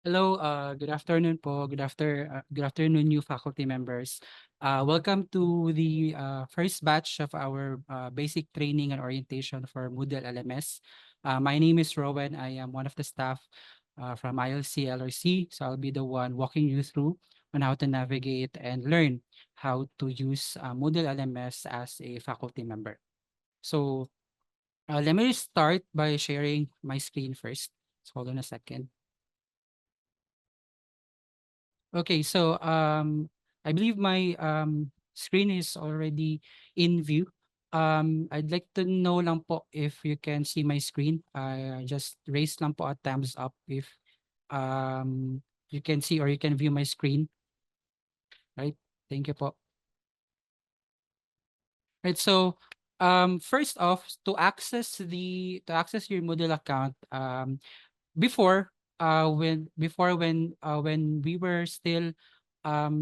Hello, good afternoon po. Good afternoon, new faculty members. Welcome to the first batch of our basic training and orientation for Moodle LMS. My name is Rowan. I am one of the staff from ILC LRC. So I'll be the one walking you through on how to navigate and learn how to use Moodle LMS as a faculty member. So let me start by sharing my screen first. So hold on a second. Okay, so I believe my screen is already in view. I'd like to know lang po if you can see my screen. Just raise lang po a thumbs up if you can see or you can view my screen, right? Thank you po. Right, so first off, to access your Moodle account, before when we were still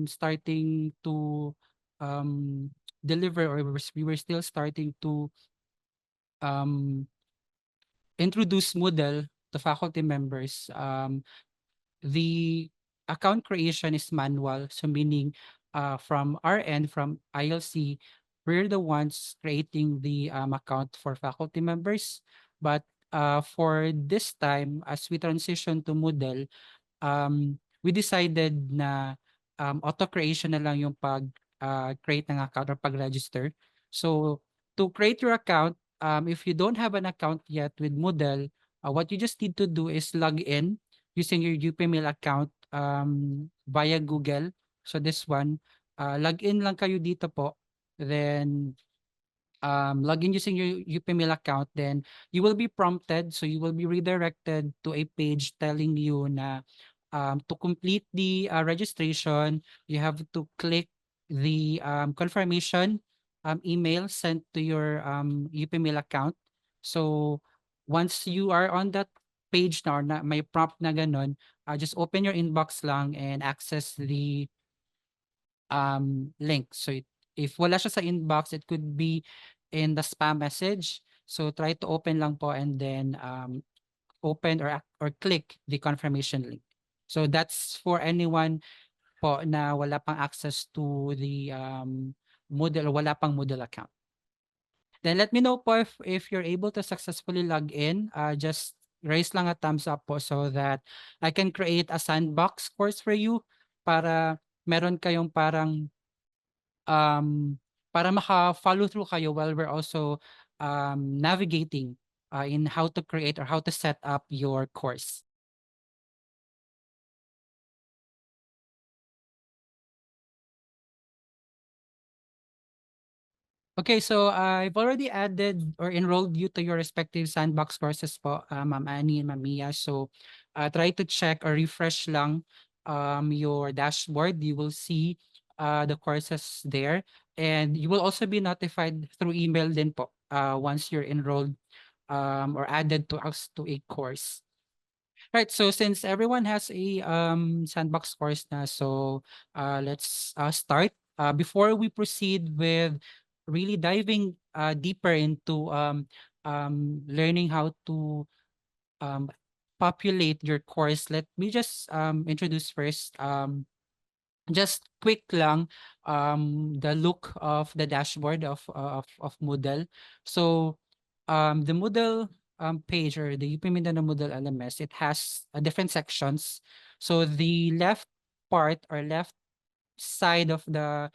starting to um deliver, or we were still starting to um introduce Moodle to faculty members, the account creation is manual. So meaning from our end, from ILC, we're the ones creating the account for faculty members. But for this time, as we transition to Moodle, we decided na auto creation na lang yung create ng account or pag-register. So to create your account, if you don't have an account yet with Moodle, what you just need to do is log in using your UPmail account via Google. So this one, log in lang kayo dito po. Then log in using your UPmail account, then you will be prompted. So you will be redirected to a page telling you na to complete the registration, you have to click the confirmation email sent to your UPmail account. So once you are on that page na, or na may prompt na ganun, just open your inbox lang and access the link. So if wala siya sa inbox, it could be in the spam message. So try to open lang po and then open or click the confirmation link. So that's for anyone po na wala pang access to the Moodle, or wala pang Moodle account. Then let me know po if you're able to successfully log in. Just raise lang a thumbs up po so that I can create a sandbox course for you para meron kayong parang para maka-follow through kayo while we're also navigating in how to create or how to set up your course. Okay, so I've already added or enrolled you to your respective sandbox courses po, Ma'am Annie and Ma'am Mia. So try to check or refresh lang your dashboard. You will see the courses there. And you will also be notified through email din po once you're enrolled or added to us to a course. Right, so since everyone has a sandbox course na, so let's start. Before we proceed with really diving deeper into learning how to um, populate your course, let me just introduce first, just quick lang, the look of the dashboard of Moodle. So the Moodle page, or the UP Mindanao Moodle LMS, it has different sections. So the left part or left side of the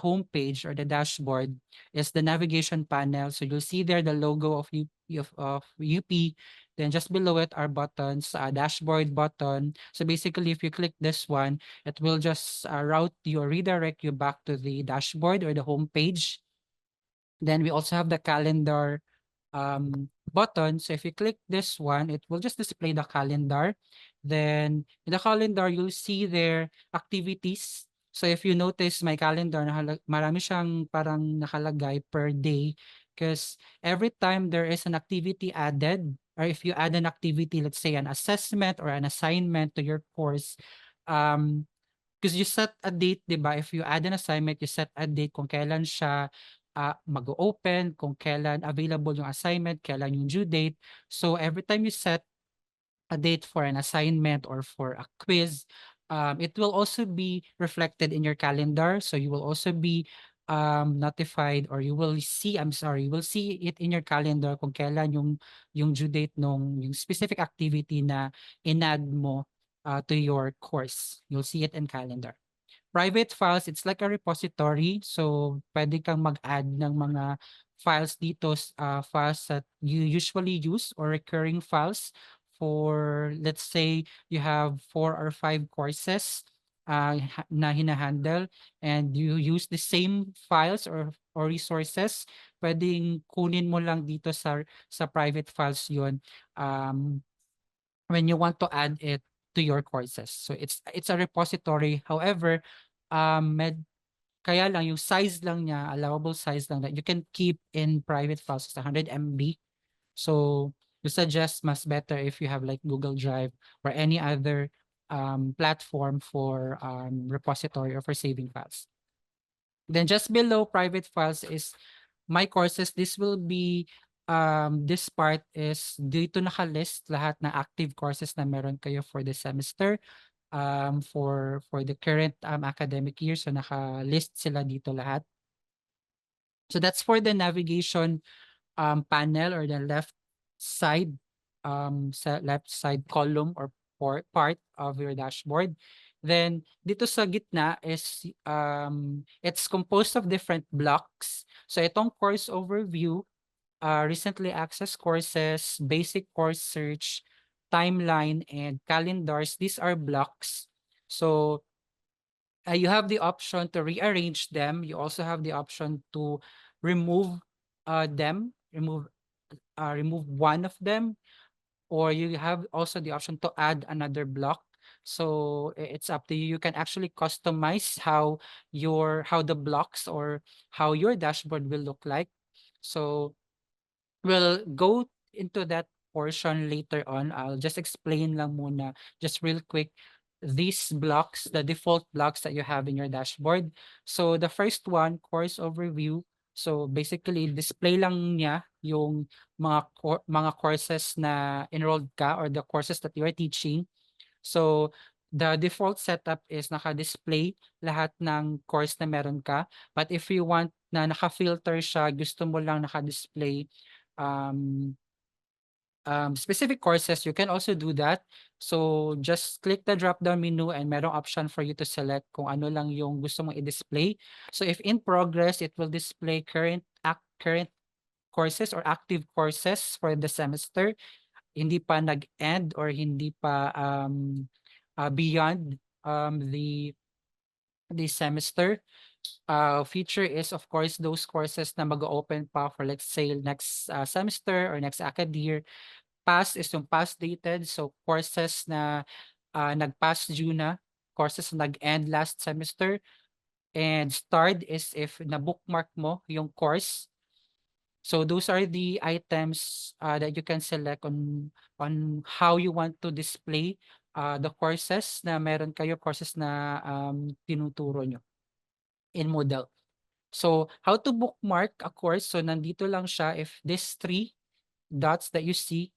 home page or the dashboard is the navigation panel. So you'll see there the logo of UP. Then just below it are buttons, dashboard button. So basically, if you click this one, it will just route you or redirect you back to the dashboard or the home page. Then we also have the calendar button. So if you click this one, it will just display the calendar. Then in the calendar, you'll see their activities. So if you notice my calendar, marami siyang parang nakalagay per day, because every time there is an activity added, or if you add an activity, let's say an assessment or an assignment to your course, um, because you set a date, 'di ba? If you add an assignment, you set a date kung kailan siya mag-o-open, kung kailan available yung assignment, kailan yung due date. So every time you set a date for an assignment or for a quiz, it will also be reflected in your calendar. So you will also be notified, or you will see, I'm sorry, you will see it in your calendar kung kailan yung due date nung yung specific activity na inad mo to your course. You'll see it in calendar. Private files, it's like a repository. So pwede kang mag-add ng mga files dito, files that you usually use, or recurring files for, let's say, you have 4 or 5 courses na hinahandle, and you use the same files or resources. Pwedeng kunin mo lang dito sa private files yun when you want to add it to your courses. So it's a repository. However, kaya lang yung size lang niya, allowable size lang that you can keep in private files is 100 MB. So we suggest mas better if you have like Google Drive or any other platform for repository or for saving files. Then just below private files is my courses. This will be this part is dito nakalist lahat na active courses na meron kayo for the semester, for the current academic year. So naka-list sila dito lahat. So that's for the navigation panel, or the left side left side column or part of your dashboard. Then dito sa gitna is it's composed of different blocks. So itong course overview, recently accessed courses, basic course search, timeline, and calendars. These are blocks. So you have the option to rearrange them. You also have the option to remove them, remove one of them, or you have also the option to add another block. So it's up to you. You can actually customize how the blocks or how your dashboard will look like. So we'll go into that portion later on. I'll just explain lang muna, just real quick, these blocks, the default blocks that you have in your dashboard. So the first one, course overview. So basically, display lang niya yung mga courses na enrolled ka, or the courses that you are teaching. So the default setup is naka-display lahat ng course na meron ka. But if you want na naka-filter siya, gusto mo lang naka-display um, specific courses, you can also do that. So just click the drop-down menu and merong option for you to select kung ano lang yung gusto mong i-display. So if in progress, it will display current courses or active courses for the semester. Hindi pa nag-end or hindi pa beyond the semester. Feature is of course those courses na mag-open pa for, let's say, next semester or next acad year. Past is yung past dated, so courses na nag-pass due na, courses na nag-end last semester. And starred is if na-bookmark mo yung course. So those are the items that you can select on how you want to display the courses na meron kayo, courses na tinuturo nyo in Moodle. So how to bookmark a course? So nandito lang siya. If these 3 dots that you see,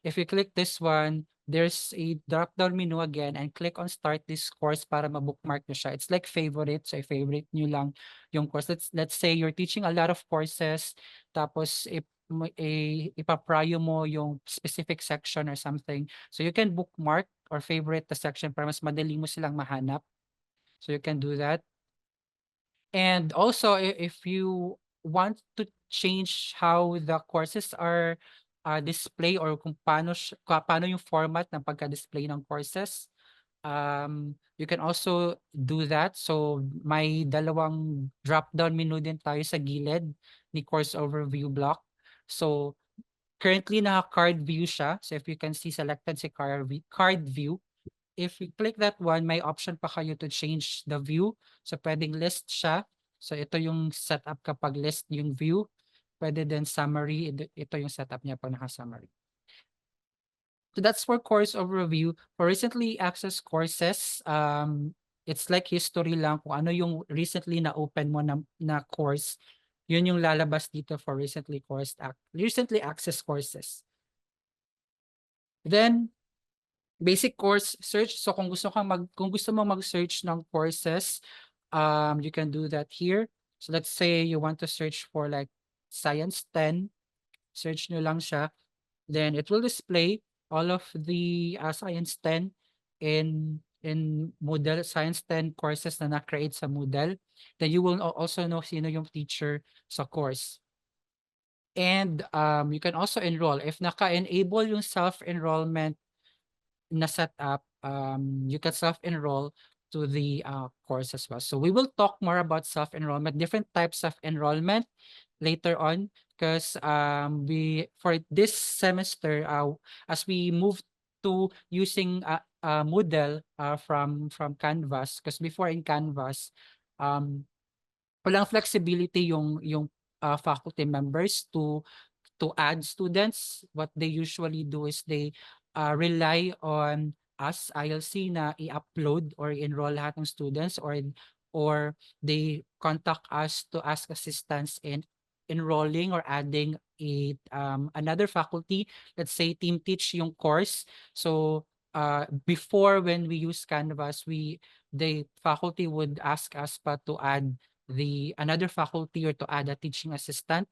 if you click this one, there's a drop-down menu again, and click on start this course para ma-bookmark nyo siya. It's like favorite. So favorite nyo lang yung course. Let's say you're teaching a lot of courses, tapos ipaprayo mo yung specific section or something. So you can bookmark or favorite the section para mas madali mo silang mahanap. So you can do that. And also, if you want to change how the courses are display, or kung paano yung format ng pagka-display ng courses, you can also do that. So may dalawang drop-down menu din tayo sa gilid ni course overview block. So currently naka-card view siya. So if you can see, selected si card view. If you click that one, may option pa kayo to change the view. So pwedeng list siya. So ito yung setup kapag list yung view. Pwede din summary. Ito yung setup niya pag naka-summary. So that's for course overview. For recently accessed courses, it's like history lang kung ano yung recently na open mo na course. Yun yung lalabas dito for recently accessed courses. Then basic course search. So kung gusto mo mag-search ng courses, you can do that here. So let's say you want to search for like Science 10, search nyo lang siya. Then it will display all of the Science 10 in Moodle, Science 10 courses na na-create sa Moodle. Then you will also know sino yung teacher sa course. And you can also enroll. If naka-enable yung self-enrollment na setup, you can self-enroll to the course as well. So we will talk more about self-enrollment, different types of enrollment later on, because we for this semester, as we move to using Moodle from Canvas, because before in Canvas, walang flexibility yung faculty members to add students. What they usually do is they rely on us, ILC, na i-upload or enroll lahat ng students, or they contact us to ask assistance in enrolling or adding another faculty. Let's say team teach yung course. So before, when we use Canvas, the faculty would ask us pa to add the another faculty or to add a teaching assistant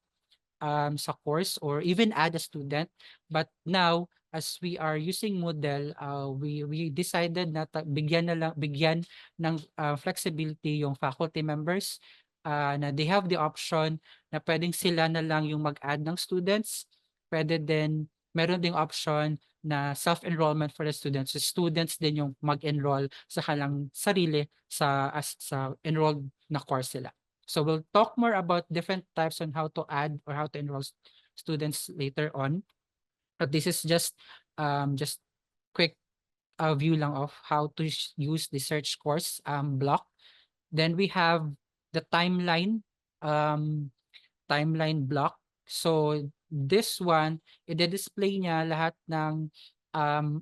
sa course, or even add a student. But now, as we are using Moodle, we decided na bigyan ng flexibility yung faculty members, na they have the option na pwedeng sila na lang yung mag-add ng students. Pwede din, meron ding option na self-enrollment for the students. So students din yung mag-enroll sa kanilang sarili sa enrolled na course sila. So we'll talk more about different types on how to add or how to enroll students later on. But this is just quick view lang of how to use the search course block. Then we have the timeline block. So this one, i-display niya lahat ng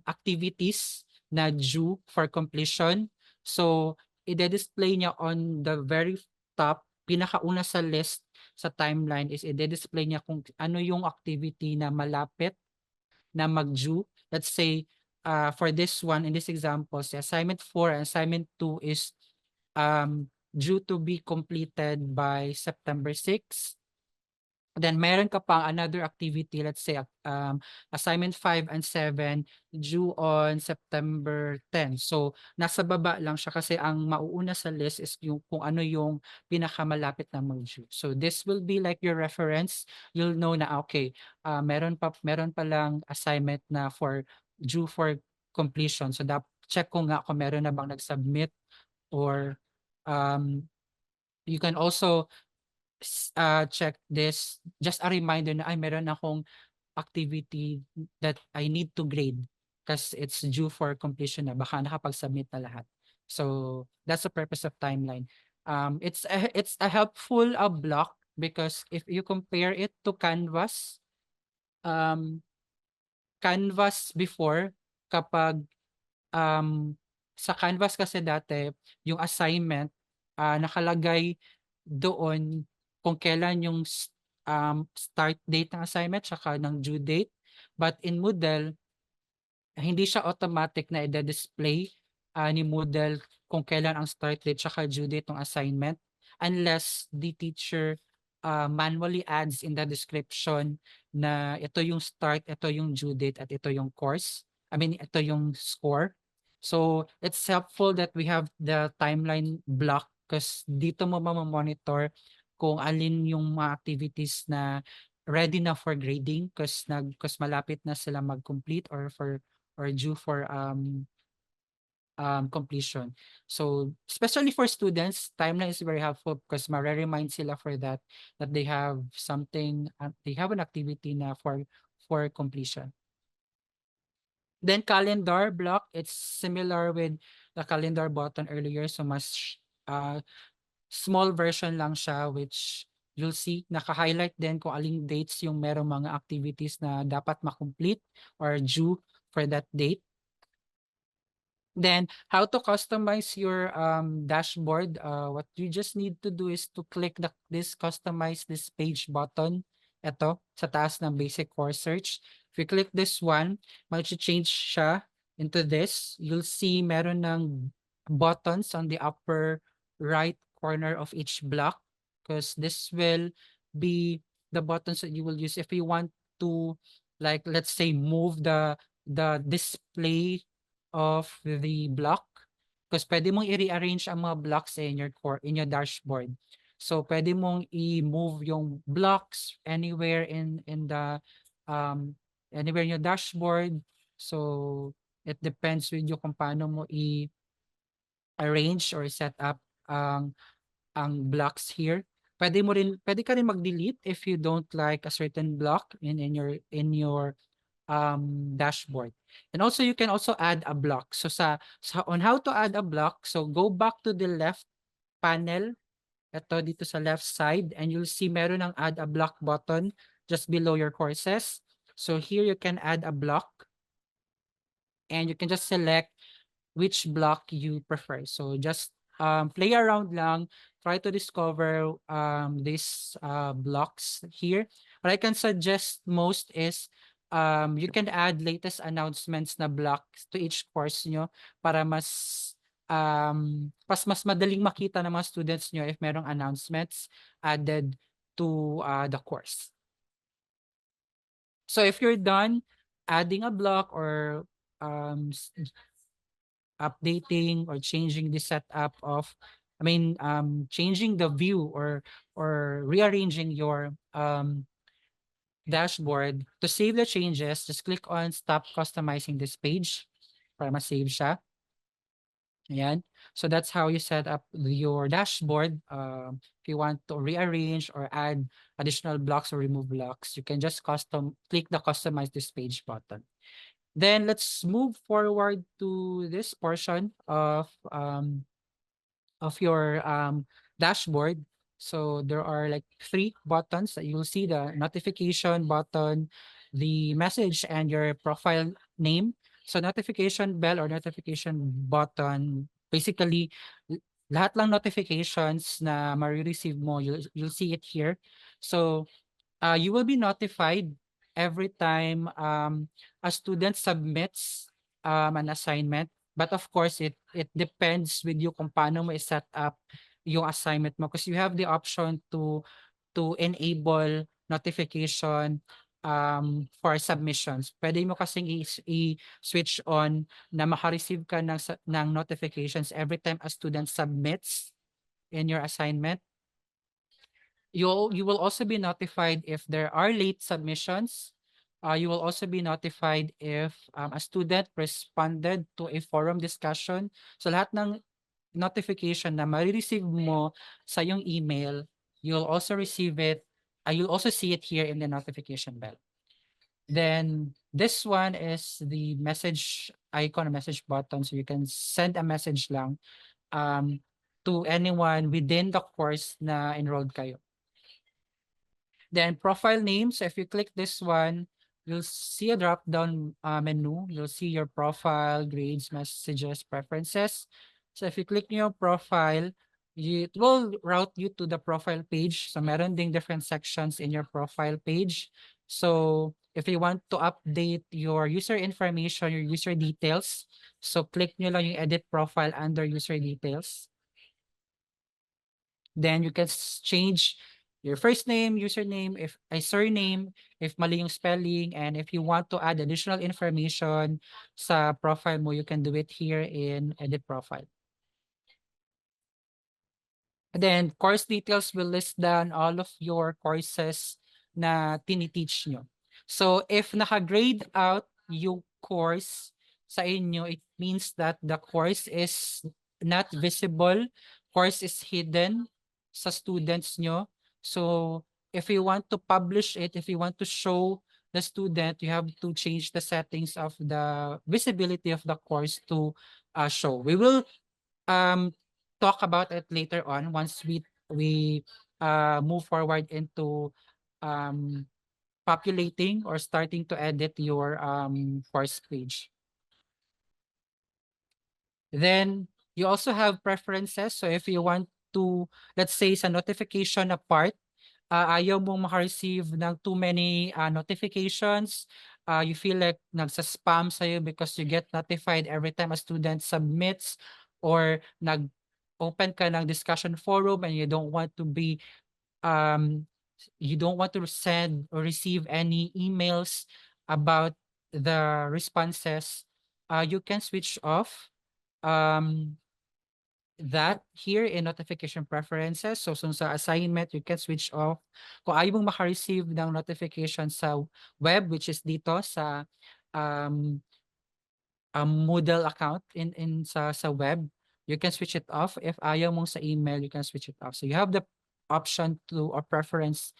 activities na due for completion. So i-display niya on the very top, pinakauna sa list sa timeline is i-display niya kung ano yung activity na malapit na mag-due. Let's say for this one, in this example, si assignment 4 and assignment 2 is due to be completed by September 6. Then meron ka pang another activity, let's say assignment 5 and 7 due on September 10. So nasa baba lang siya kasi ang mauuna sa list is yung kung ano yung pinakamalapit na mag-due. So this will be like your reference. You'll know na okay, meron pa lang assignment na due for completion. So check ko nga kung meron na bang nag-submit, or you can also check this, just a reminder na ay meron akong activity that I need to grade because it's due for completion na, baka nakapag-submit na lahat. So that's the purpose of timeline. It's a helpful block because if you compare it to Canvas, Canvas before, kapag sa Canvas kasi dati yung assignment nakalagay doon kung kailan yung start date ng assignment saka ng due date. But in Moodle, hindi siya automatic na i-display ni Moodle kung kailan ang start date saka due date ng assignment, unless the teacher manually adds in the description na ito yung start, ito yung due date, at ito yung course. I mean, ito yung score. So it's helpful that we have the timeline block because dito mo monitor kung alin yung mga activities na ready na for grading because malapit na sila mag-complete or due for completion. So especially for students, timeline is very helpful because ma-remind sila for that they have something, they have an activity na for completion. Then calendar block, it's similar with the calendar button earlier. So mas small version lang siya, which you'll see naka-highlight din kung aling dates yung merong mga activities na dapat makomplete or due for that date. Then how to customize your dashboard. What you just need to do is to click this customize this page button. Ito sa taas ng basic course search. If you click this one, mag-change siya into this. You'll see meron ng buttons on the upper right corner of each block because this will be the buttons that you will use if you want to, like, let's say, move the display of the block because pwede mong i-rearrange ang mga blocks in your in your dashboard. So pwede mong i-move yung blocks anywhere in the um anywhere in your dashboard. So it depends with you kung paano mo i-arrange or set up ang blocks here. Pwede ka rin mag-delete if you don't like a certain block in your dashboard. And also you can also add a block. So on how to add a block, so go back to the left panel, ito dito sa left side, and you'll see meron ng add a block button just below your courses. So here you can add a block and you can just select which block you prefer. So just play around lang, try to discover these blocks here. What I can suggest most is you can add latest announcements na blocks to each course nyo para mas madaling makita ng mga students nyo if merong announcements added to the course. So if you're done adding a block or updating or changing the setup of, changing the view or rearranging your dashboard, to save the changes, just click on stop customizing this page para ma-save siya. Ayan. So that's how you set up your dashboard. If you want to rearrange or add additional blocks or remove blocks, you can just click the customize this page button. Then let's move forward to this portion of your dashboard. So there are like 3 buttons that you'll see: the notification button, the message, and your profile name. So notification bell or notification button, basically lahat lang notifications na ma-receive mo, you'll see it here. So you will be notified every time a student submits an assignment. But of course, it depends with you kung paano mo i-set up yung assignment mo because you have the option to enable notification for submissions. Pwede mo kasing i-switch on na maka-receive ka ng notifications every time a student submits in your assignment. You will also be notified if there are late submissions. You will also be notified if a student responded to a forum discussion. So lahat ng notification na ma-receive mo sa yung email, you'll also receive it. You'll also see it here in the notification bell. Then this one is the message icon, message button. So you can send a message lang to anyone within the course na enrolled kayo. Then profile name. So if you click this one, you'll see a drop-down menu. You'll see your profile, grades, messages, preferences. So if you click your profile, it will route you to the profile page. So meron ding different sections in your profile page. So if you want to update your user information, your user details, so click nyo lang yung edit profile under user details. Then you can change your first name, username, if a surname, if mali yung spelling, and if you want to add additional information sa profile mo, you can do it here in edit profile. And then course details will list down all of your courses na tiniteach nyo. So if naka-grade out yung course sa inyo, it means that the course is not visible, course is hidden sa students nyo. So if you want to publish it, if you want to show the student, you have to change the settings of the visibility of the course to show. We will talk about it later on once we move forward into populating or starting to edit your course page. Then you also have preferences. So if you want to, let's say sa notification na part, ayaw mong maka-receive ng too many notifications, you feel like nagsa-spam sa'yo because you get notified every time a student submits or nag-open ka ng discussion forum and um, you don't want to send or receive any emails about the responses, you can switch off um, that here in notification preferences. So, sa assignment, you can switch off. Kung ayaw mong maka-receive ng notification sa web, which is dito sa um, Moodle account sa web, you can switch it off. If ayaw mong sa email, you can switch it off. So you have the option to or preference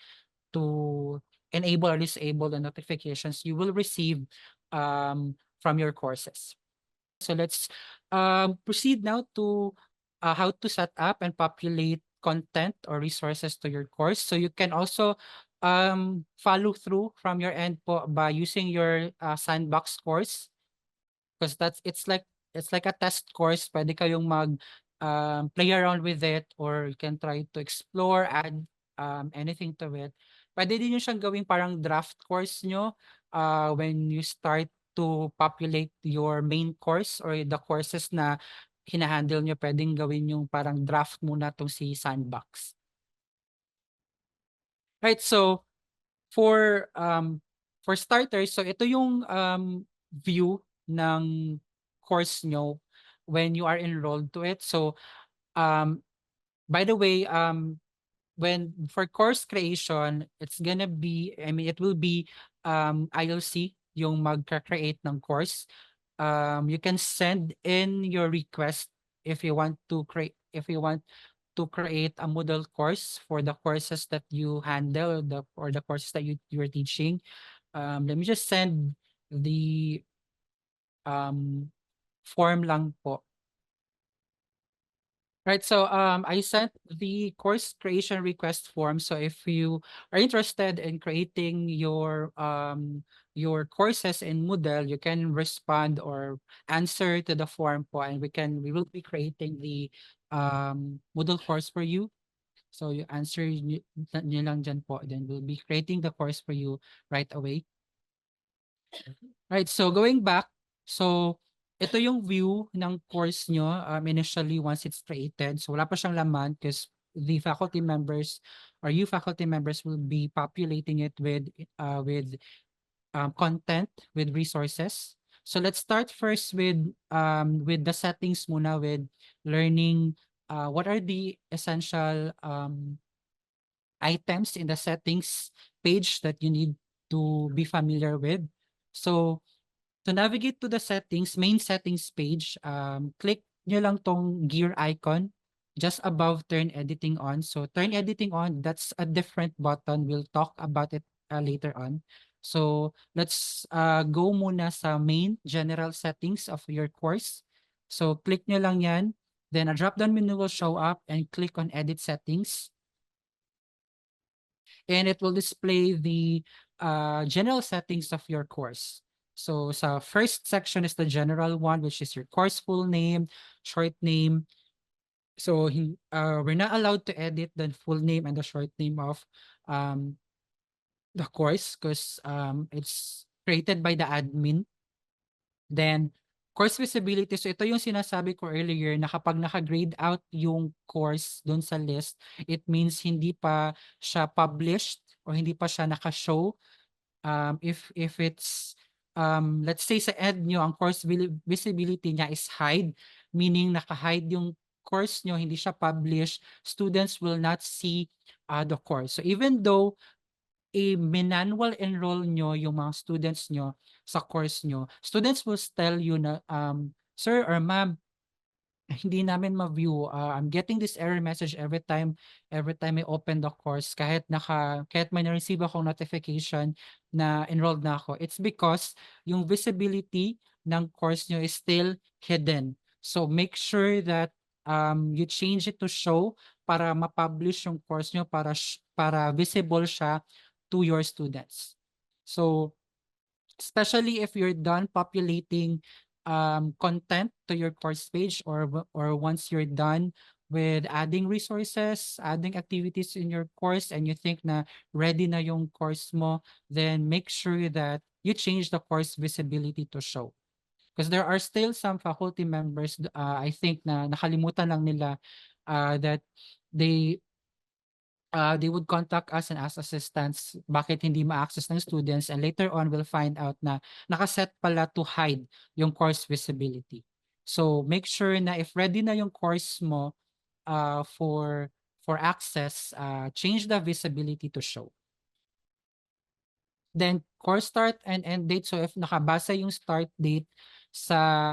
to enable or disable the notifications you will receive from your courses. So let's proceed now to how to set up and populate content or resources to your course. So you can also follow through from your end po by using your Sandbox course, because it's like a test course. Pwede kayong play around with it, or you can try to explore, add anything to it. Pwede din yung siyang gawing parang draft course nyo when you start to populate your main course or the courses na hinahandle nyo. Pwedeng gawin yung parang draft muna tong si Sandbox. Right, so for starters, so ito yung view ng course nyo when you are enrolled to it. So by the way, when for course creation, it will be ILC yung magka-create ng course. You can send in your request if you want to create a Moodle course for the courses that you handle, or the courses that you're teaching. Let me just send the form lang po. Right, so I sent the course creation request form. So if you are interested in creating your courses in Moodle, you can respond or answer to the form po, and we will be creating the Moodle course for you. So you answer nyo lang dyan po, then we'll be creating the course for you right away. Right, so going back, so ito yung view ng course nyo initially once it's created. So wala pa siyang laman because the faculty members or you faculty members will be populating it with content, with resources. So let's start first with the settings muna, with learning what are the essential items in the settings page that you need to be familiar with. So to navigate to the main settings page, click nyo lang tong gear icon just above turn editing on. So turn editing on, that's a different button. We'll talk about it later on. So let's go muna sa main general settings of your course. So click nyo lang yan. Then a drop-down menu will show up and click on edit settings. And it will display the general settings of your course. So sa first section is the general one, which is your course full name, short name. So we're not allowed to edit the full name and the short name of the course because it's created by the admin. Then course visibility. So ito yung sinasabi ko earlier na kapag naka-grade out yung course doon sa list, it means hindi pa siya published or hindi pa siya naka-show. If it's let's say sa end nyo ang course visibility niya is hide, meaning naka-hide yung course nyo, hindi siya published, students will not see the course. So even though manual enroll nyo yung mga students nyo sa course nyo, students will tell you na sir or ma'am, hindi namin ma-view. I'm getting this error message every time I open the course, kahit may na-receive akong notification na enrolled na ako. It's because yung visibility ng course nyo is still hidden. So make sure that you change it to show para ma-publish yung course nyo, para visible siya to your students. So especially if you're done populating content to your course page, or once you're done with adding resources, adding activities in your course, and you think na ready na yung course mo, then make sure that you change the course visibility to show. Because there are still some faculty members, I think na nakalimutan lang nila that they they would contact us and ask assistance bakit hindi ma-access ng students, and later on we'll find out na nakaset pala to hide yung course visibility. So make sure na if ready na yung course mo for access, change the visibility to show. Then course start and end date. So if nakabasa yung start date sa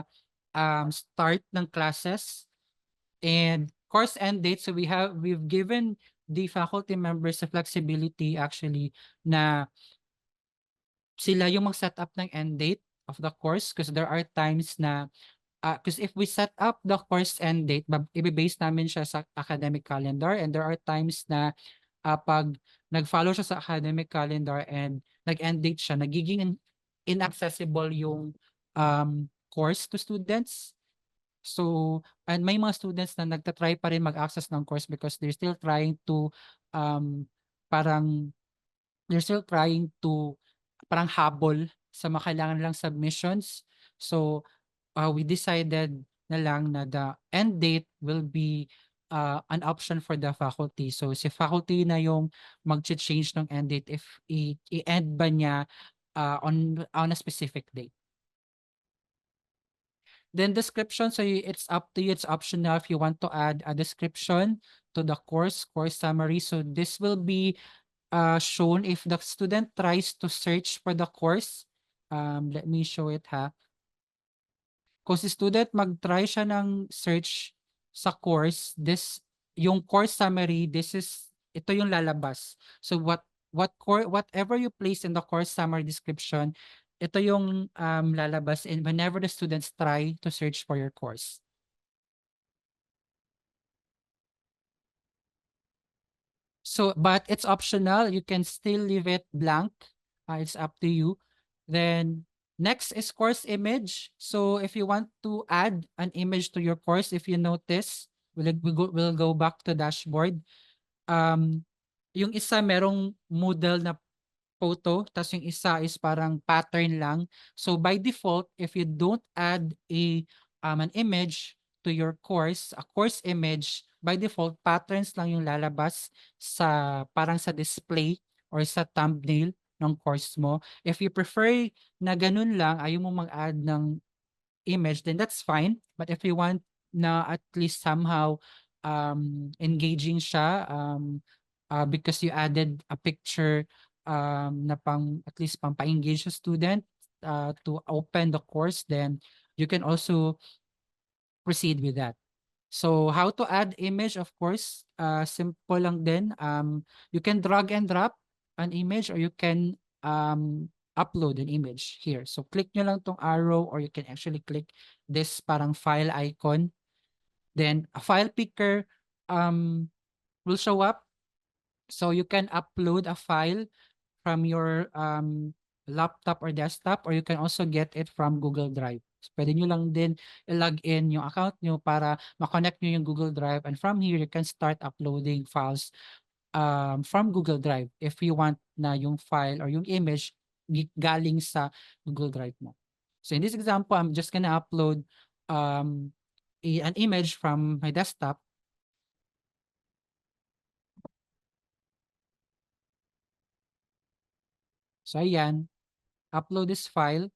start ng classes and course end date, so we've given the faculty members the flexibility actually na sila yung mag-set up ng end date of the course, because there are times na because if we set up the course end date, ibe-base namin siya sa academic calendar, and there are times na pag nag-follow siya sa academic calendar and nag-end date siya, nagiging inaccessible yung course to students. So, and may mga students na nagtatry pa rin mag-access ng course because they're still trying to um, parang they're still trying to parang habol sa mga kailangan nilang submissions. So, we decided na lang na the end date will be an option for the faculty. So, si faculty na yung mag-change ng end date if i-end ba niya on a specific date. Then description, so it's up to you. It's optional if you want to add a description to the course summary. So this will be shown if the student tries to search for the course. Let me show it ha. Kung si student mag-try siya ng search sa course, yung course summary, ito yung lalabas. So whatever you place in the course summary description, ito yung lalabas and whenever the students try to search for your course. So, but it's optional. You can still leave it blank. It's up to you. Then next is course image. So if you want to add an image to your course, if you notice, we'll go back to dashboard. Yung isa merong Moodle na photo, tas yung isa is parang pattern lang. So by default, if you don't add an image to your course, a course image, by default, patterns lang yung lalabas sa parang sa display or sa thumbnail ng course mo. If you prefer na ganun lang, ayaw mo mag-add ng image, then that's fine. But if you want na at least somehow engaging siya, because you added a picture na pang at least pang pa-engage the student to open the course, then you can also proceed with that. So how to add image, of course, simple lang din. You can drag and drop an image or you can upload an image here. So click nyo lang tong arrow or you can actually click this parang file icon. Then a file picker will show up. So you can upload a file from your laptop or desktop, or you can also get it from Google Drive. So, pwede nyo lang din i-log in yung account nyo para ma-connect nyo yung Google Drive, and from here you can start uploading files from Google Drive if you want na yung file or yung image galing sa Google Drive mo. So in this example, I'm just gonna upload an image from my desktop. So ayan, upload this file.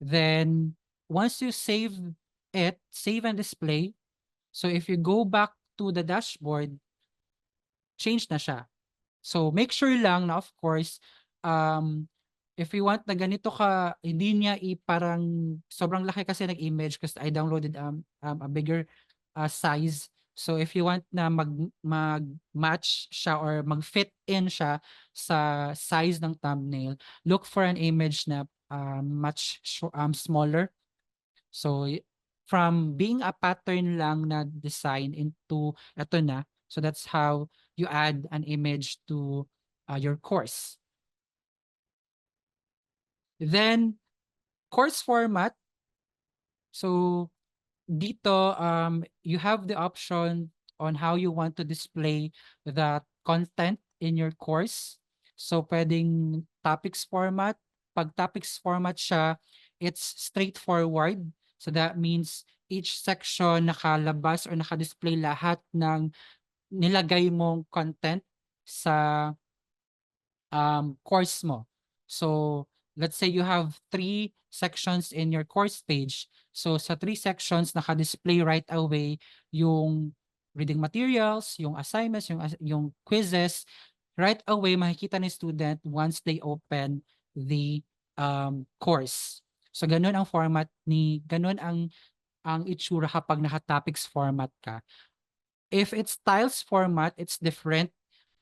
Then once you save it, save and display. So if you go back to the dashboard, change na siya. So make sure lang na of course, if you want na ganito ka, hindi niya parang sobrang laki kasi nag-image because I downloaded a bigger size. So if you want na mag-match siya or mag-fit in siya sa size ng thumbnail, look for an image na much smaller. So from being a pattern lang na design into ito na. So that's how you add an image to your course. Then course format. So dito you have the option on how you want to display the content in your course. So pwedeng topics format, pag topics format siya, it's straightforward. So that means each section nakalabas or nakadisplay lahat ng nilagay mong content sa course mo. So let's say you have 3 sections in your course page. So sa 3 sections, naka-display right away yung reading materials, yung assignments, yung quizzes. Right away, makikita ni student once they open the course. So ganun ang format ganun ang itsura kapag naka-topics format ka. If it's tiles format, it's different.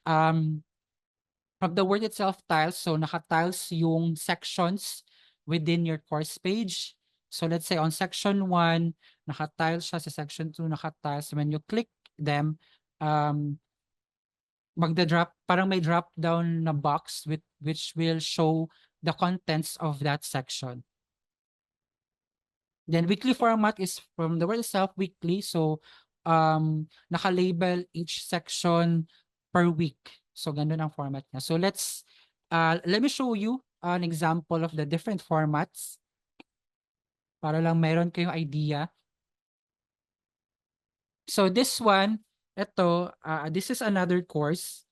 Um, from the word itself, tiles, so naka-tiles yung sections within your course page. So let's say on section 1, naka-tiles siya, sa section 2, naka-tiles. When you click them, um, magda-drop, parang may drop down na box which will show the contents of that section. Then weekly format is from the word itself, weekly. So naka-label each section per week. So ganun ang format niya. So let me show you an example of the different formats para lang meron kayong idea. So this one, this is another course.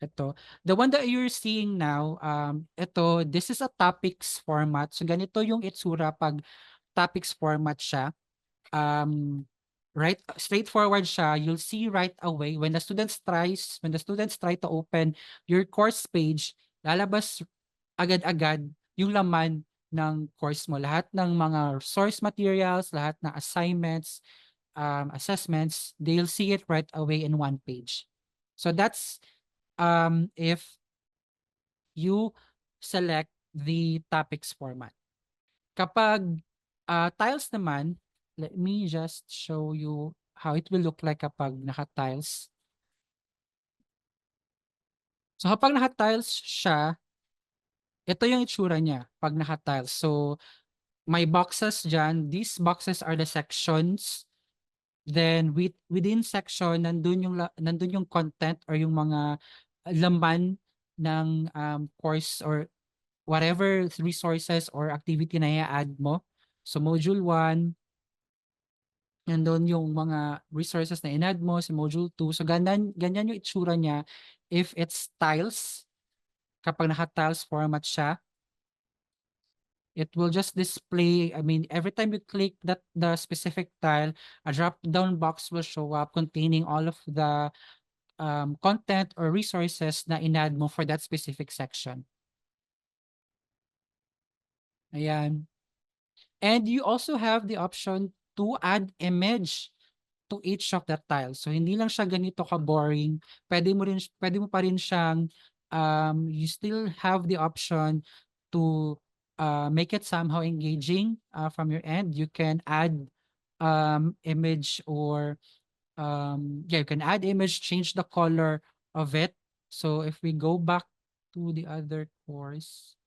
Ito. The one that you're seeing now, this is a topics format. So ganito yung itsura pag topics format siya. Right, straightforward siya. You'll see right away when the students try to open your course page, lalabas agad-agad yung laman ng course mo. Lahat ng mga source materials, lahat ng assignments, assessments, they'll see it right away in one page. So that's if you select the topics format. Kapag tiles naman, let me just show you how it will look like kapag naka-tiles. So kapag naka-tiles siya, ito yung itsura niya pag naka-tiles. So may boxes dyan. These boxes are the sections. Then within section, nandun yung content or yung mga laman ng course or whatever resources or activity na i-add mo. So module 1, nandun yung mga resources na in-add mo sa module 2. So ganyan yung itsura niya if it's tiles. Kapag naka-tiles format siya, it will just display, I mean, every time you click the specific tile, a drop-down box will show up containing all of the content or resources na in-add mo for that specific section. Ayan. And you also have the option to add image to each of the tiles. So hindi lang siya ganito ka-boring. Pwede mo pa rin siyang you still have the option to make it somehow engaging from your end. You can add image or you can add image, change the color of it. So if we go back to the other course,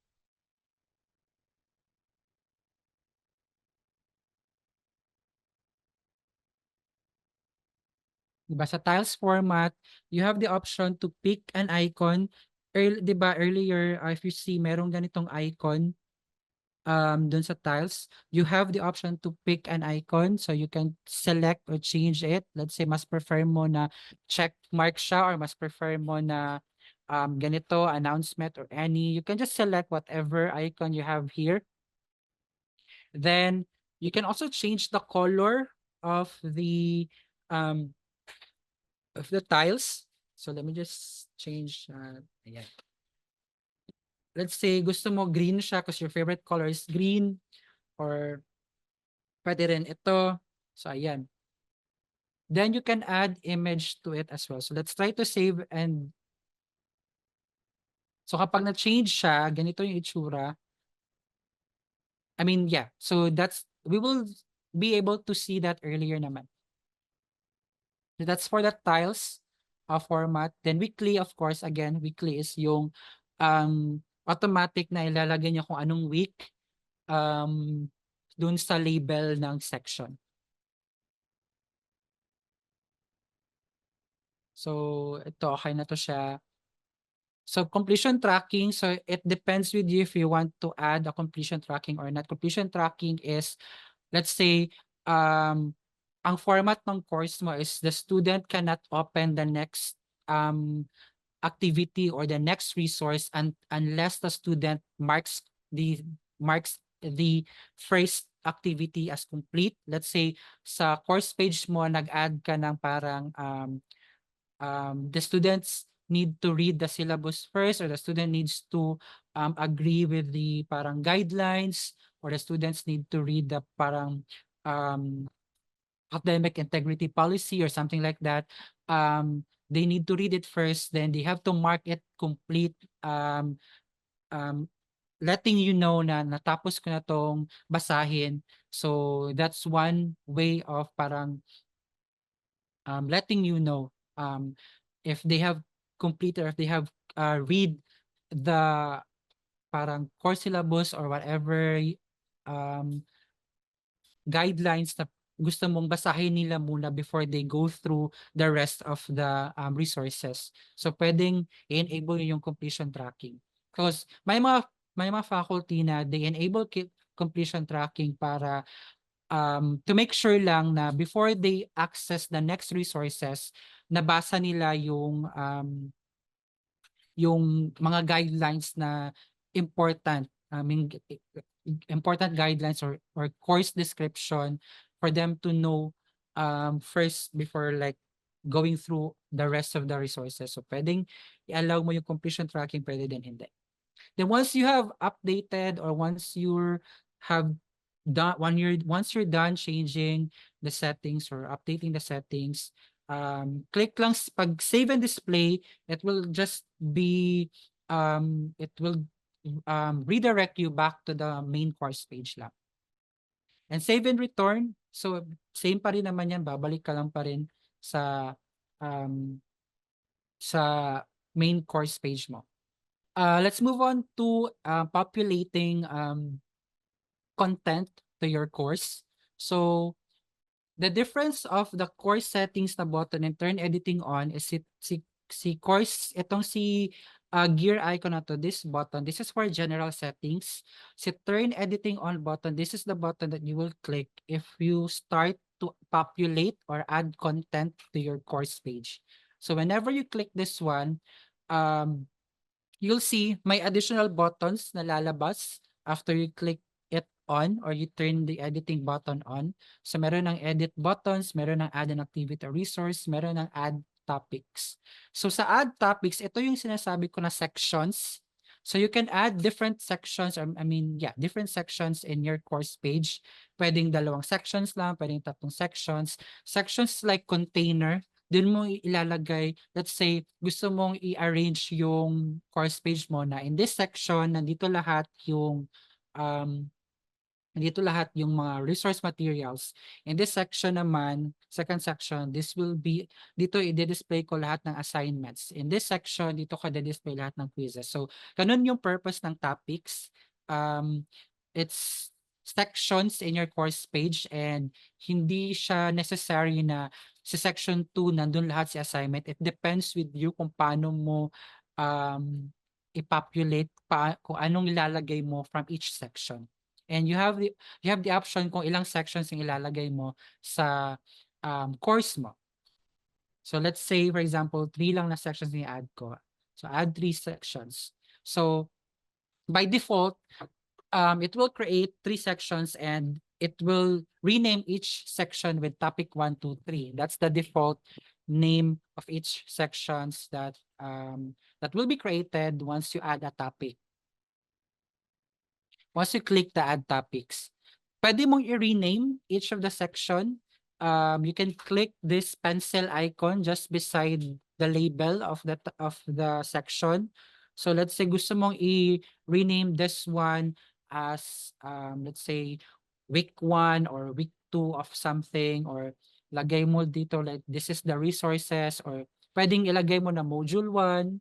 diba, sa tiles format, you have the option to pick an icon. Diba, earlier, if you see, merong ganitong icon dun sa tiles. You have the option to pick an icon. So you can select or change it. Let's say, mas prefer mo na check mark siya or mas prefer mo na ganito, announcement or any. You can just select whatever icon you have here. Then, you can also change the color of um, the tiles. So let me just change, ayan. Let's say gusto mo green siya because your favorite color is green or pwede rin ito. So ayan. Then you can add image to it as well. So let's try to save and so kapag na-change siya, ganito yung itsura. I mean, yeah. So we will be able to see that earlier naman. So that's for the tiles format. Then weekly, of course, again, weekly is yung automatic na ilalagay niya kung anong week dun sa label ng section. So ito, okay na to siya. So completion tracking, so it depends with you if you want to add a completion tracking or not. Completion tracking is, let's say, ang format ng course mo is the student cannot open the next activity or the next resource unless the student marks the first activity as complete. Let's say sa course page mo nag-add ka ng parang the students need to read the syllabus first, or the student needs to agree with the parang guidelines, or the students need to read the parang academic integrity policy or something like that. They need to read it first, then they have to mark it complete, um, letting you know na natapos ko na tong basahin. So that's one way of parang letting you know if they have completed, or if they have read the parang course syllabus or whatever um, guidelines na gusto mong basahin nila muna before they go through the rest of the resources. So pwedeng i-enable yung completion tracking. Because may mga faculty na they enable completion tracking para to make sure lang na before they access the next resources, nabasa nila yung mga guidelines na important. I mean, important guidelines or course description for them to know first before like going through the rest of the resources. So pwedeng i-allow mo yung completion tracking, pwede din hindi. Then once you have updated, or once you have done once you're done changing the settings or updating the settings, click lang pag save and display, it will just be it will redirect you back to the main course page lang. And save and return, so same pa rin naman yan, babalik ka lang pa rin sa um, sa main course page mo. Let's move on to populating content to your course. So the difference of the course settings na button and turn editing on is si course, itong si gear icon na to, this button, this is for general settings. Si turn editing on button, this is the button that you will click if you start to populate or add content to your course page. So whenever you click this one, you'll see may additional buttons na lalabas after you click it on or you turn the editing button on. So meron ng edit buttons, meron ng add an activity or resource, meron ng add topics. So sa add topics, ito yung sinasabi ko na sections. So you can add different sections, or different sections in your course page. Pwedeng 2 sections lang, pwedeng 3 sections. Sections like container, dun mo ilalagay, let's say, gusto mong i-arrange yung course page mo na in this section, nandito lahat yung mga resource materials. In this section naman, second section, dito i-display ko lahat ng assignments. In this section, dito ko i-display lahat ng quizzes. So, ganun yung purpose ng topics. It's sections in your course page, and hindi siya necessary na sa section 2 nandun lahat si assignment. It depends with you kung paano mo i-populate kung anong ilalagay mo from each section. And you have the option kung ilang sections yung ilalagay mo sa course mo. So let's say, for example, 3 lang na sections yung i-add ko. So add 3 sections. So by default, it will create 3 sections and it will rename each section with topic 1, 2, 3. That's the default name of each sections that will be created once you add a topic. Once you click the add topics, pwede mong i-rename each of the section. You can click this pencil icon just beside the label of the section. So let's say gusto mong i-rename this one as let's say week 1 or week 2 of something, or lagay mo dito like this is the resources, or pwedeng ilagay mo na module 1.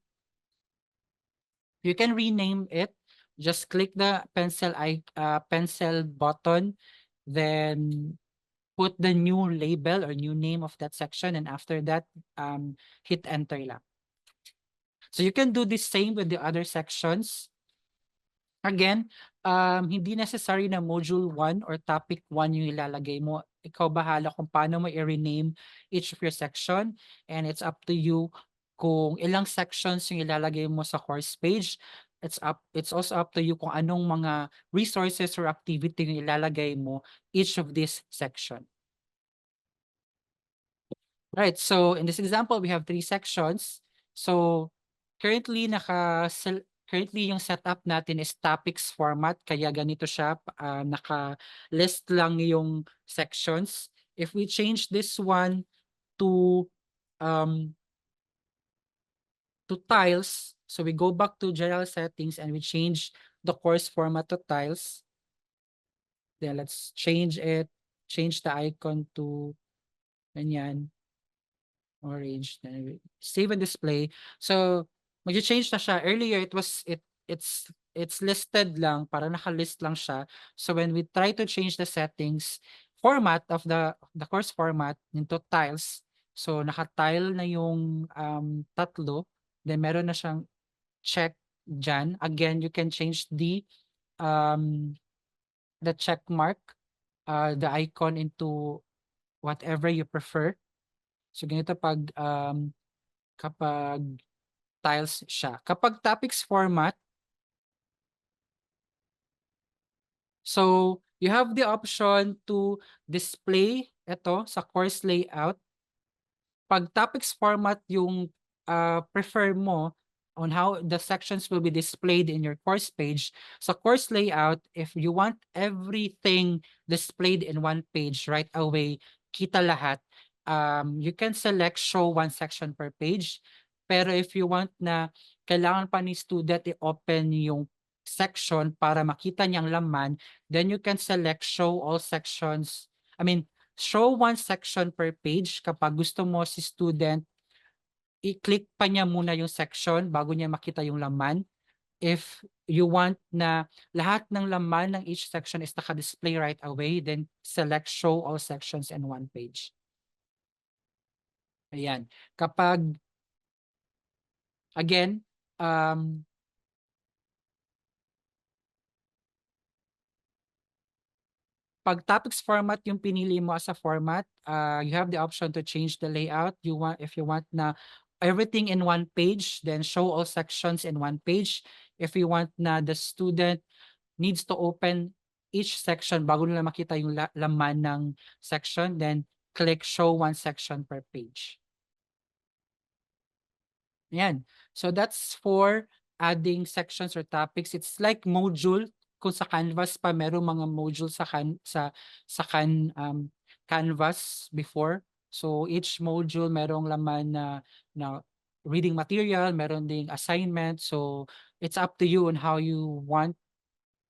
You can rename it. Just click the pencil button, then put the new label or new name of that section, and after that, hit enter lang. So you can do the same with the other sections. Again, hindi necessary na module 1 or topic 1 yung ilalagay mo. Ikaw bahala kung paano mo i-rename each of your section, and it's up to you kung ilang sections yung ilalagay mo sa course page. It's also up to you kung anong mga resources or activity yung ilalagay mo each of this section. Right, so in this example, we have 3 sections. So currently currently yung setup natin is topics format, kaya ganito siya, naka-list lang yung sections. If we change this one to um tiles, so we go back to general settings and we change the course format to tiles. Then let's change the icon to ganyan. Orange, then save and display. So, magcha-change na siya. Earlier, it's listed lang, para naka-list lang siya. So, when we try to change the settings, format of the course format into tiles, so naka-tile na yung tatlo, then meron na siyang check dyan. Again, you can change um, the check mark, the icon into whatever you prefer. So, ganito kapag tiles siya. Kapag topics format, so you have the option to display ito sa course layout. Pag topics format yung prefer mo on how the sections will be displayed in your course page, sa course layout, if you want everything displayed in one page right away, kita lahat, you can select show one section per page. Pero if you want na kailangan pa ni student i-open yung section para makita niyang laman, then you can select show all sections. I mean, show one section per page kapag gusto mo si student i-click pa niya muna yung section bago niya makita yung laman. If you want na lahat ng laman ng each section is naka-display right away, then select show all sections in one page. Ayan. Kapag, again, pag topics format yung pinili mo as a format, you have the option to change the layout. If you want na everything in one page, then show all sections in one page. If you want na the student needs to open each section bago nila makita yung laman ng section, then click show one section per page. Yan. So that's for adding sections or topics. It's like module. Kung sa Canvas pa, merong mga module sa Canvas before. So each module merong laman na reading material, meron ding assignment. So it's up to you on how you want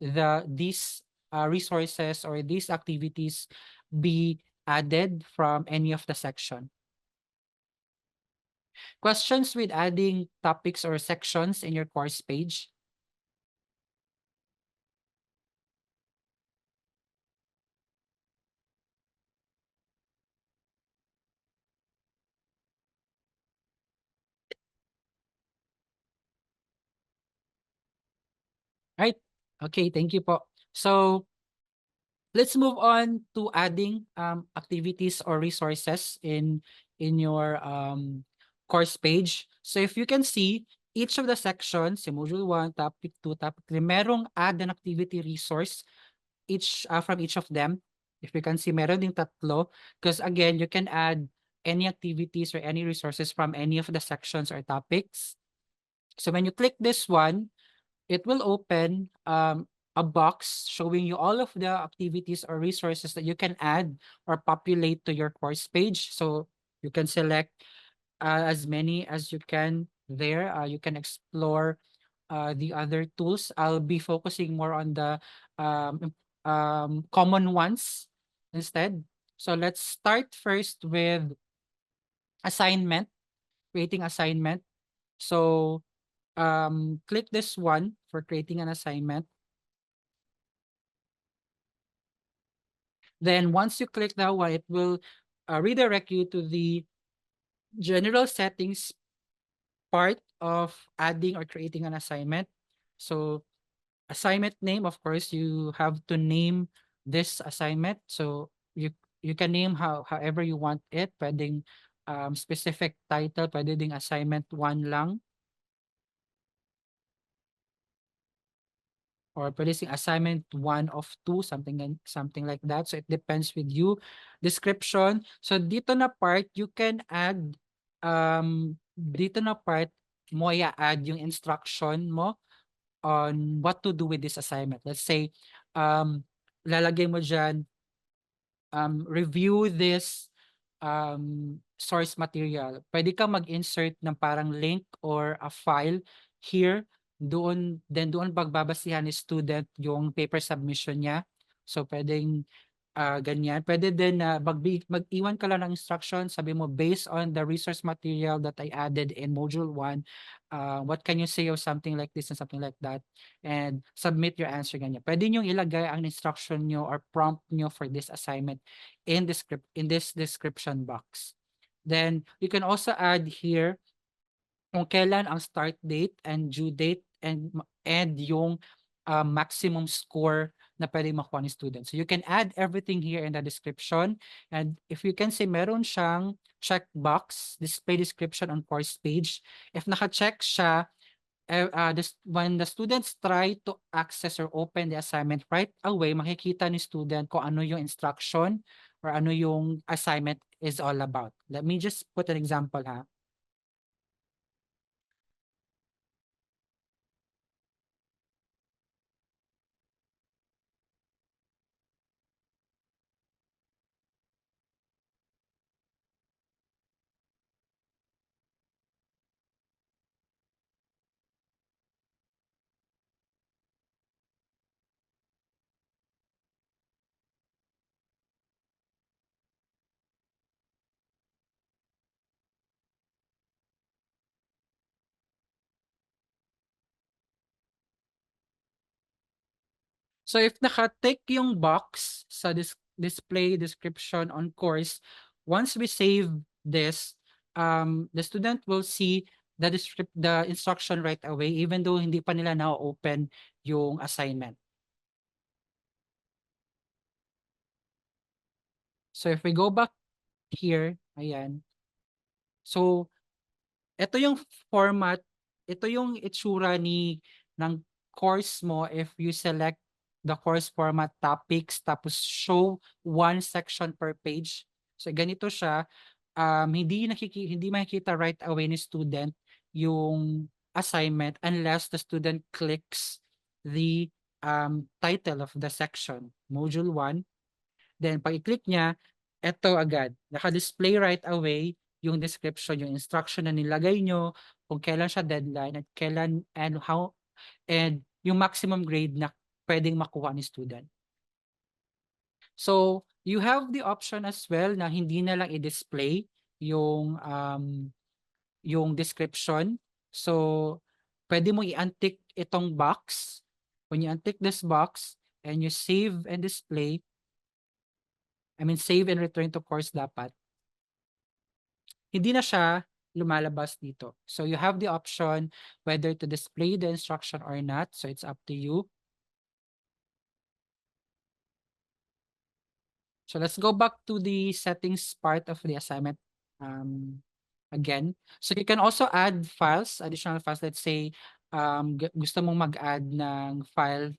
these resources or these activities be added from any of the section. Questions with adding topics or sections in your course page? Right? Okay, thank you po. So, let's move on to adding activities or resources in your course page. So if you can see, each of the sections, yung module 1, topic 2, topic 3, merong add an activity resource from each of them. If you can see, meron ding tatlo. Because again, you can add any activities or any resources from any of the sections or topics. So when you click this one, it will open a box showing you all of the activities or resources that you can add or populate to your course page. So you can select as many as you can there. You can explore the other tools. I'll be focusing more on the common ones instead. So let's start first with assignment, creating assignment. So click this one for creating an assignment. Then once you click that one, it will redirect you to the general settings part of adding or creating an assignment. So assignment name, of course, you have to name this assignment. So you can name however you want it. Pwedeng specific title, pwede ding assignment 1 lang. Or pwede sing assignment 1 of 2, something like that. So it depends with you. Description. So dito na part, you can add, dito na part, mo i-add yung instruction mo on what to do with this assignment. Let's say, lalagay mo dyan, review this source material. Pwede kang mag-insert ng parang link or a file here. Doon pagbabasihan ni student yung paper submission niya. So pwedeng ganyan. Pwede din na mag-iwan ka lang ng instruction. Sabi mo, based on the resource material that I added in module 1, what can you say of something like this and something like that? And submit your answer ganyan. Pwede nyo ilagay ang instruction nyo or prompt nyo for this assignment in this description box. Then you can also add here kung kailan ang start date and due date and yung maximum score na pwede makuha ni student. So you can add everything here in the description. And if you can see, meron siyang checkbox, display description on course page. If naka-check siya, when the students try to access or open the assignment right away, makikita ni student kung ano yung instruction or ano yung assignment is all about. Let me just put an example ha. So if naka-tick yung box sa display description on course, once we save this, the student will see the instruction right away even though hindi pa nila na-open yung assignment. So if we go back here, ayan. So ito yung format, ito yung itsura ng course mo if you select the course format topics tapos show one section per page. So ganito siya, hindi makikita right away ni student yung assignment unless the student clicks the title of the section, module 1. Then pag i-click niya, eto agad, naka-display right away yung description, yung instruction na nilagay nyo, kung kailan siya deadline at kailan and how and yung maximum grade na pwedeng makuha ni student. So, you have the option as well na hindi na lang i-display yung description. So, pwede mo i-untick itong box. When you untick this box and you save and display, save and return to course dapat, hindi na siya lumalabas dito. So you have the option whether to display the instruction or not. So it's up to you. So let's go back to the settings part of the assignment again. So you can also add files, additional files. Let's say gusto mong mag-add ng file,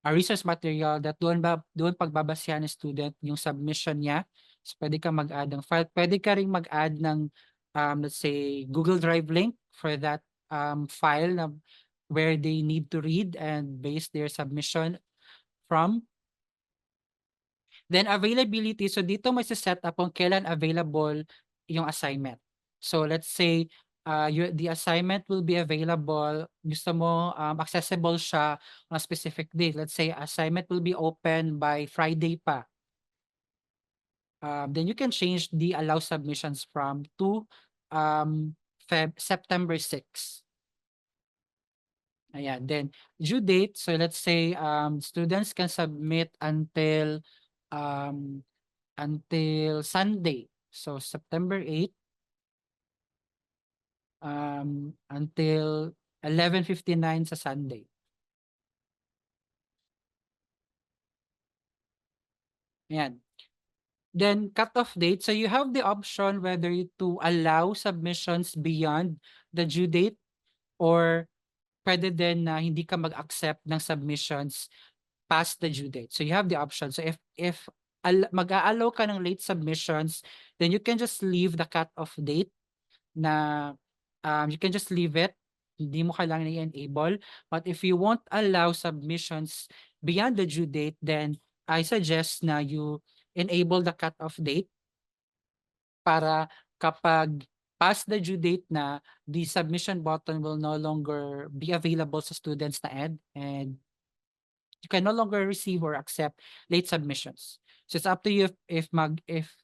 a resource material that doon pagbabasihan ng student yung submission niya. So pwede ka mag-add ng file. Pwede ka ring mag-add ng let's say Google Drive link for that file na where they need to read and base their submission from. Then availability, so dito mo set up kung kailan available yung assignment. So let's say the assignment will be available, gusto mo accessible siya on a specific date. Let's say assignment will be open by Friday pa. Then you can change the allow submissions from to September 6. Ayan. Then due date, so let's say students can submit um, until Sunday. So September 8. until 11:59 sa Sunday. Ayan. Then cut-off date, so you have the option whether to allow submissions beyond the due date or pwede din na hindi ka mag-accept ng submissions past the due date. So you have the option. So if mag-a-allow ka ng late submissions, then you can just leave the cut-off date na you can just leave it. Hindi mo kailangan i-enable. But if you won't allow submissions beyond the due date, then I suggest na you enable the cut-off date para kapag past the due date na, the submission button will no longer be available sa students na end, and you can no longer receive or accept late submissions. So it's up to you if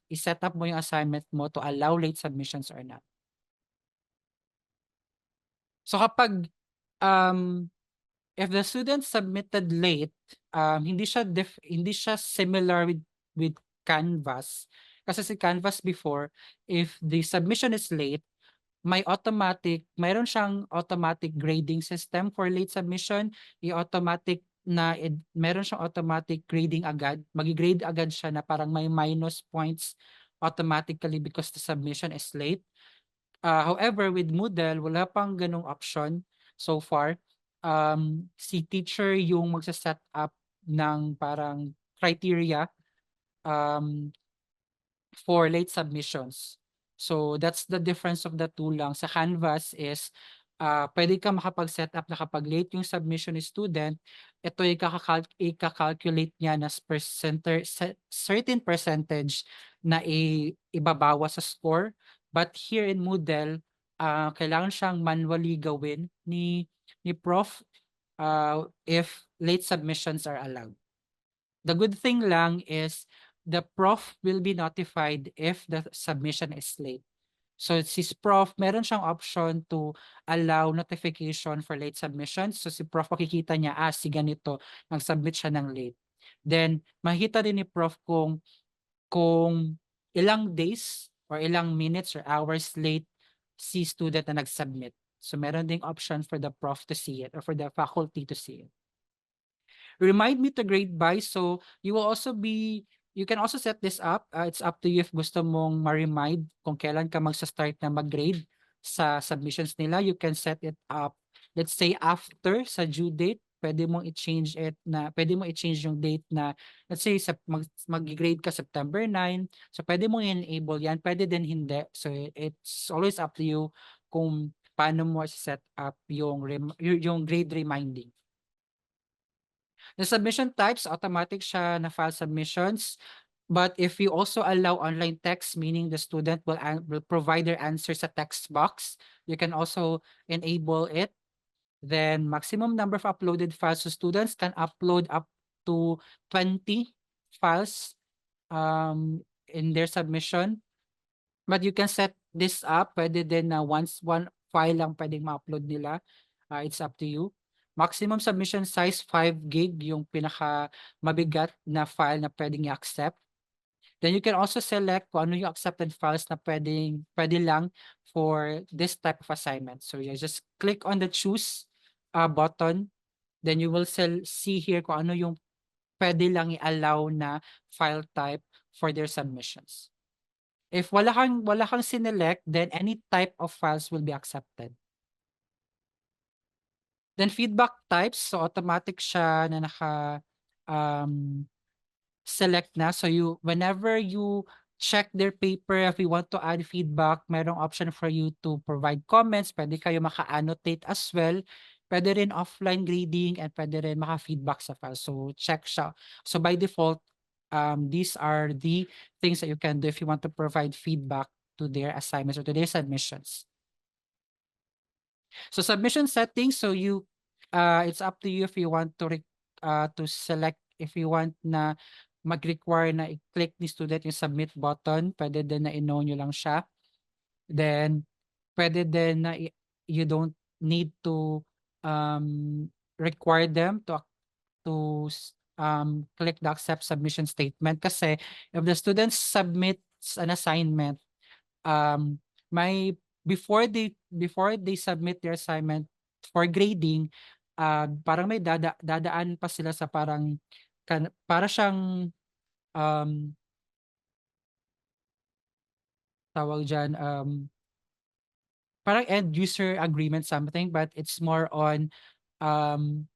i-set up mo yung assignment mo to allow late submissions or not. So kapag um if the student submitted late, hindi siya similar with Canvas. Kasi si Canvas before, if the submission is late, mayroon siyang automatic grading system for late submission. Meron siyang automatic grading agad. Magi-grade agad siya na parang may minus points automatically because the submission is late. However, with Moodle, wala pang ganong option so far. Si teacher yung magsa-set up ng parang criteria um, for late submissions. So that's the difference of the two lang. Sa Canvas is pwede ka makapag-set up na kapag late yung submission ni student, ito yung ika-calculate niya na certain percentage na ibabawa sa score. But here in Moodle, kailangan siyang manually gawin ni Prof if late submissions are allowed. The good thing lang is the prof will be notified if the submission is late. So si prof, meron siyang option to allow notification for late submissions. So si prof makikita niya, si ganito, nag-submit siya ng late. Then makikita din ni prof kung ilang days or ilang minutes or hours late si student na nag-submit. So meron ding option for the prof to see it or for the faculty to see it. Remind me to grade by. So you can also set this up. It's up to you if gusto mong ma-remind kung kailan ka magsa-start na mag-grade sa submissions nila. You can set it up, let's say after sa due date. Pwede mo i-change yung date na, let's say mag-grade ka September 9. So pwede mo i-enable yan. Pwede din hindi. So it's always up to you kung paano mo set up yung grade reminding. The submission types, automatic siya na file submissions. But if you also allow online text, meaning the student will provide their answers sa text box, you can also enable it. Then maximum number of uploaded files, so students can upload up to 20 files in their submission. But you can set this up. Pwede din na once one file lang pwedeng ma-upload nila. It's up to you. Maximum submission size 5 gig yung pinaka mabigat na file na pwedeng i-accept. Then you can also select kung ano yung accepted files na pwede lang for this type of assignment. So you just click on the choose button. Then you will see here kung ano yung pwede lang i-allow na file type for their submissions. If wala kang sinelect, then any type of files will be accepted. Then feedback types, so automatic siya na select na. So whenever you check their paper, if you want to add feedback, mayroong option for you to provide comments. Pwede kayo maka-annotate as well. Pwede rin offline grading and pwede rin maka-feedback sa file. So check siya. So by default, these are the things that you can do if you want to provide feedback to their assignments or to their submissions. So submission settings, so it's up to you if you want to select, if you want na mag-require na i-click ni student yung submit button, pwede din na i-no nyo lang siya. Then pwede din na you don't need to require them to click the accept submission statement, kasi if the student submits an assignment, may before they submit their assignment for grading, parang may dadaan pa sila sa parang para siyang um, tawag diyan, parang end user agreement something, but it's more on um,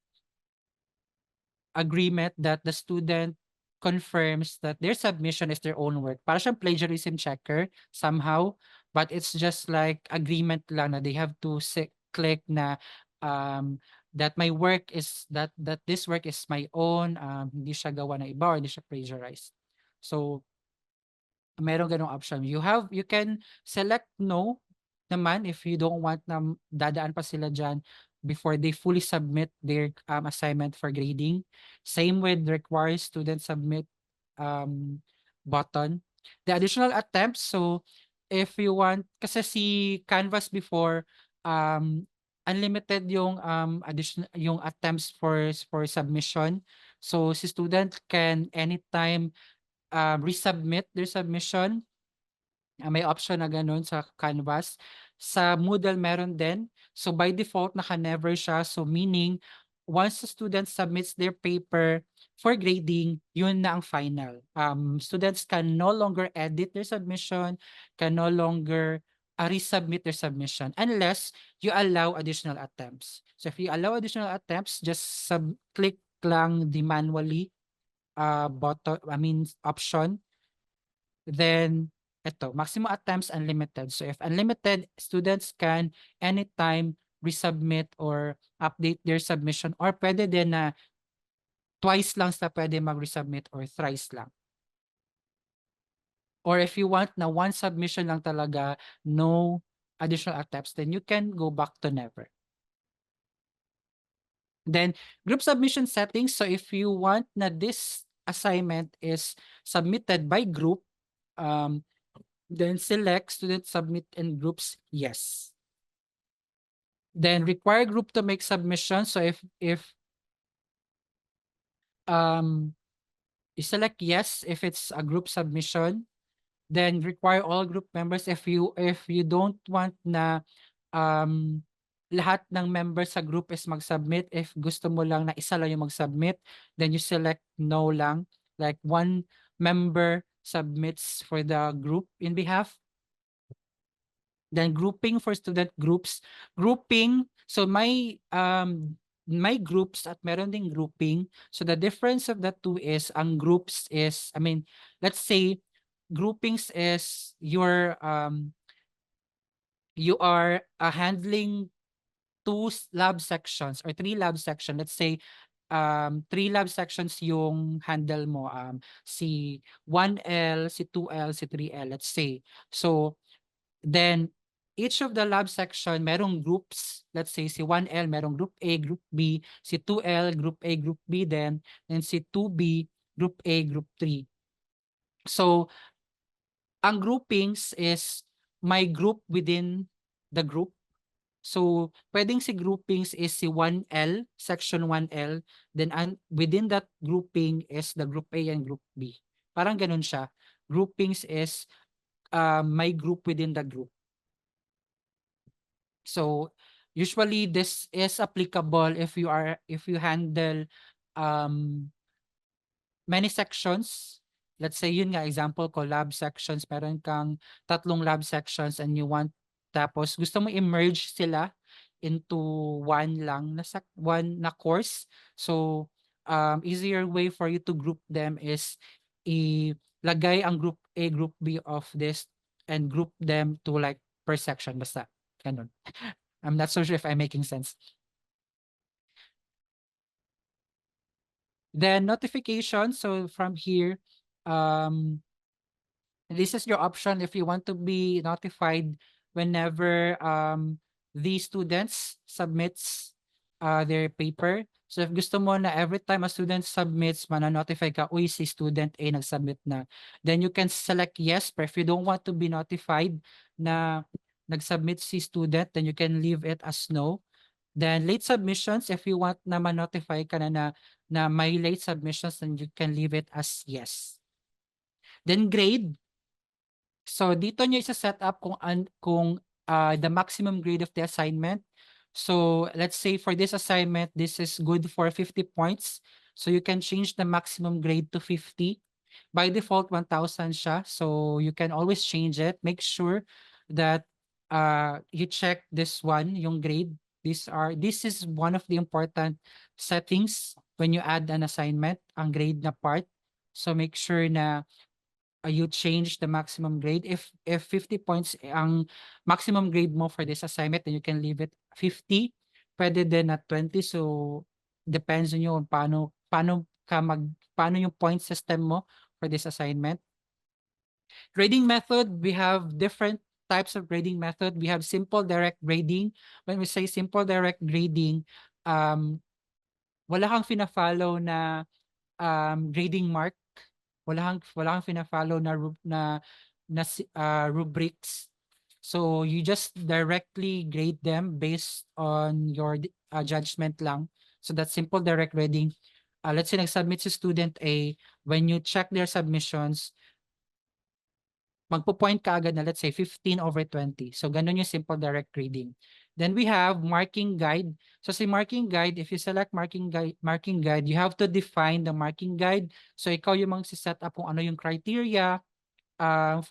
agreement that the student confirms that their submission is their own work. Para siyang plagiarism checker somehow, but it's just like agreement lang na they have to click na that my work is that this work is my own, hindi siya gawa ng iba or hindi siya plagiarized. So meron ganong option. You can select no naman if you don't want na dadaan pa sila diyan before they fully submit their assignment for grading. Same with require student submit um, button. The additional attempts, so if you want, kasi si Canvas before, unlimited yung additional yung attempts for submission. So si student can anytime resubmit their submission. May option na gano'n sa Canvas. Sa Moodle meron din. So by default naka-never siya. So meaning once the student submits their paper for grading, yun na ang final. Students can no longer edit their submission, can no longer resubmit their submission unless you allow additional attempts. So if you allow additional attempts, just click lang the manually option. Then eto, maximum attempts unlimited. So if unlimited, students can anytime resubmit or update their submission, or pwede din na twice lang sila pwede mag-resubmit or thrice lang. Or if you want na one submission lang talaga, no additional attempts, then you can go back to never. Then group submission settings. So if you want na this assignment is submitted by group, then select student submit in groups, yes. Then require group to make submission. So if you select yes if it's a group submission, then require all group members if you don't want na lahat ng members sa group is mag-submit. If gusto mo lang na isa lang yung mag-submit, then you select no lang. Like one member submits for the group in behalf. Then grouping for student groups. Grouping, so my groups at meron ding grouping. So the difference of the two is ang groups is, let's say groupings is you are handling two lab sections or three lab sections. Let's say three lab sections yung handle mo, si 1L, si 2L, si 3L, let's say. So then each of the lab section merong groups. Let's say si 1L merong group A, group B, si 2L group A, group B then, and si 2B group A, group 3. So ang groupings is my group within the group. So pwedeng si groupings is si 1L, section 1L, then within that grouping is the group A and group B. Parang ganun siya. Groupings is my group within the group. So usually this is applicable if you handle many sections. Let's say yun nga example ko, lab sections, meron kang 3 lab sections and you want, tapos gusto mo i-merge sila into one lang na one na course. So easier way for you to group them is ilagay ang group A, group B of this and group them to like per section, basta ganun. I'm not so sure if I'm making sense. Then notification. So from here, this is your option if you want to be notified whenever the students submits their paper. So if gusto mo na every time a student submits, mana-notify ka, uy, si student A nag-submit na. Then you can select yes, but if you don't want to be notified na nag-submit si student, then you can leave it as no. Then late submissions, if you want na ma-notify ka na may late submissions, then you can leave it as yes. Then grade. So dito nyo isa-set up kung the maximum grade of the assignment. So let's say for this assignment, this is good for 50 points. So you can change the maximum grade to 50. By default, 1,000 siya. So you can always change it. Make sure that you check this one, yung grade. This is one of the important settings when you add an assignment, ang grade na part. So make sure na you change the maximum grade. If 50 points ang maximum grade mo for this assignment, then you can leave it 50. Pwede din at 20. So depends on you on paano yung point system mo for this assignment. Grading method, we have different types of grading method. We have simple direct grading. When we say simple direct grading, wala kang fina-follow na grading mark. Wala kang fina-follow na rubrics. So you just directly grade them based on your judgment lang. So that's simple direct grading. Let's say nag-submit si student A, when you check their submissions, magpo-point ka agad na let's say 15/20. So ganun yung simple direct grading. Then we have marking guide. So si marking guide, if you select marking guide, you have to define the marking guide. So ikaw yung mag-set up kung ano yung criteria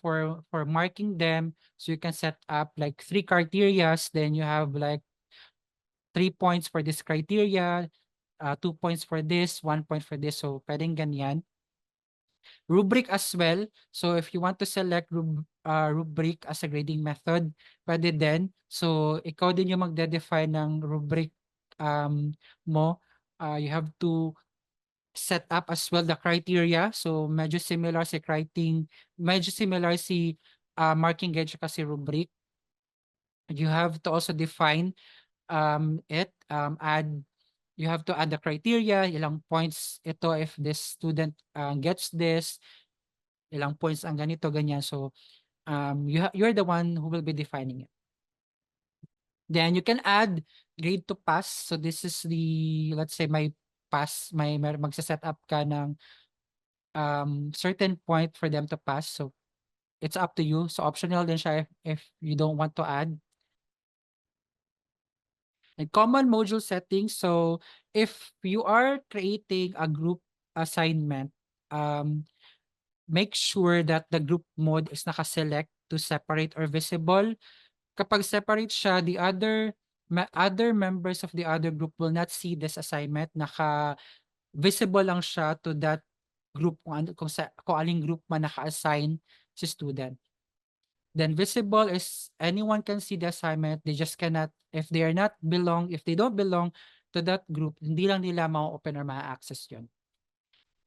for marking them. So you can set up like 3 criterias, then you have like 3 points for this criteria, 2 points for this, 1 point for this. So pwedeng ganyan. Rubric as well. So if you want to select rubric as a grading method, pwede din. So ikaw din yung magde-define ng rubric mo. You have to set up as well the criteria. So medyo similar si marking gauge kasi rubric. You have to also define you have to add the criteria, ilang points ito if this student gets this, ilang points ang ganito, ganyan. So, you're the one who will be defining it. Then you can add grade to pass. So this is let's say my pass, magsa-set up ka ng certain point for them to pass. So it's up to you. So optional din siya if you don't want to add. And common module settings. So if you are creating a group assignment, make sure that the group mode is naka-select to separate or visible. Kapag separate siya, the other members of the other group will not see this assignment. Visible lang siya to that group kung aling group man naka-assign si student. Then visible is anyone can see the assignment. They just cannot, if they don't belong to that group, hindi lang nila ma-open or ma-access yun.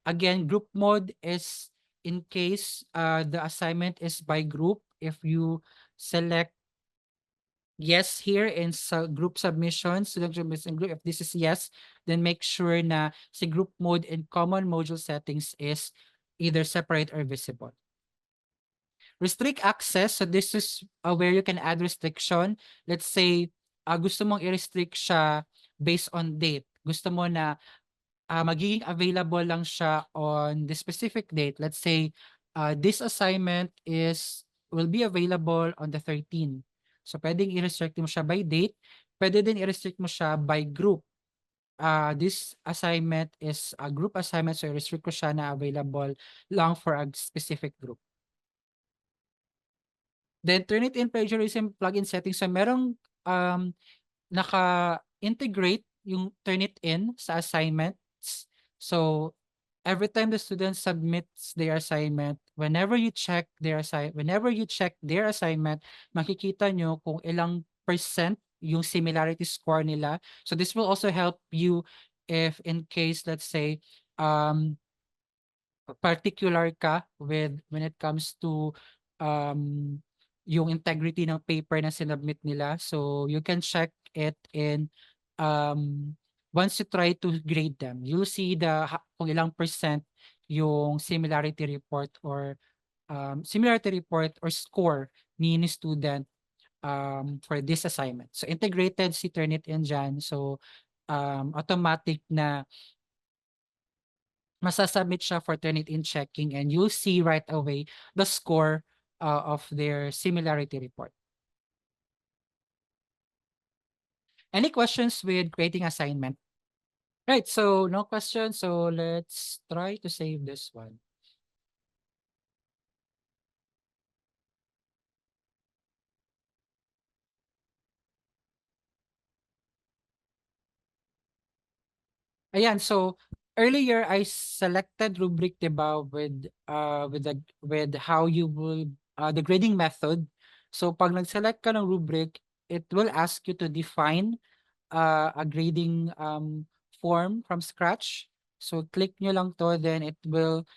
Again, group mode is in case the assignment is by group. If you select yes here in group submissions, student submission group, if this is yes, then make sure na si group mode and common module settings is either separate or visible. Restrict access. So this is where you can add restriction. Let's say gusto mong i-restrict siya based on date. Gusto mo na magiging available lang siya on the specific date. Let's say this assignment will be available on the 13th. So pwedeng i-restrict mo siya by date. Pwede din i-restrict mo siya by group. This assignment is a group assignment, so i-restrict ko siya na available lang for a specific group. Then Turnitin plagiarism plugin settings. So merong naka-integrate yung Turnitin sa assignments. So every time the student submits their assignment, whenever you check their assignment, makikita nyo kung ilang percent yung similarity score nila. So this will also help you if in case, let's say, particular ka when it comes to yung integrity ng paper na sinubmit nila. So you can check it in once you try to grade them. You'll see kung ilang percent yung similarity report or score ni student for this assignment. So integrated si Turnitin dyan. So automatic na masasubmit siya for Turnitin checking and you'll see right away the score of their similarity report. Any questions with creating assignment? Right, so no questions. So let's try to save this one. Ayan, so earlier I selected rubric, 'di ba, with how you will the grading method. So pag nag-select ka ng rubric, it will ask you to define a grading form from scratch. So click nyo lang to, then it will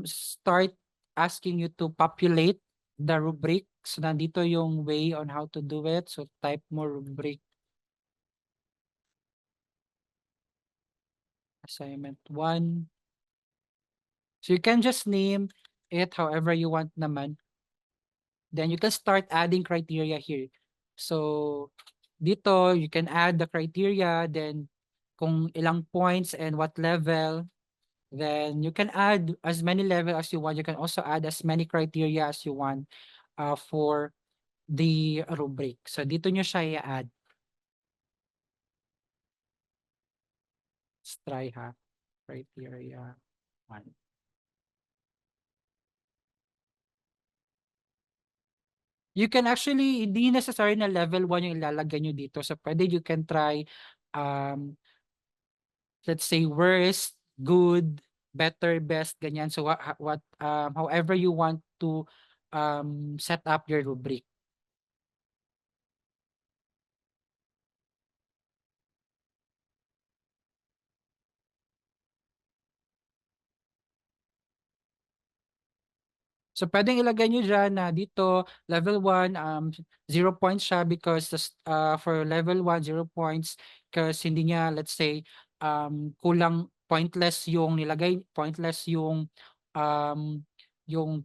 start asking you to populate the rubric. So nandito yung way on how to do it. So type mo rubric assignment 1. So you can just name it however you want naman. Then you can start adding criteria here. So dito you can add the criteria, then kung ilang points and what level. Then you can add as many level as you want. You can also add as many criteria as you want for the rubric. So dito nyo siya i-add. Let's try ha. Criteria 1. You can actually, hindi necessary na level 1 yung ilalagay nyo dito. So pwede you can try, um, let's say worst, good, better, best, ganyan. So however you want to set up your rubric. So puwedeng ilagay niyo diyan na dito level 1 0 points siya because for level 1 0 points because hindi niya, let's say, kulang, pointless yung nilagay, pointless yung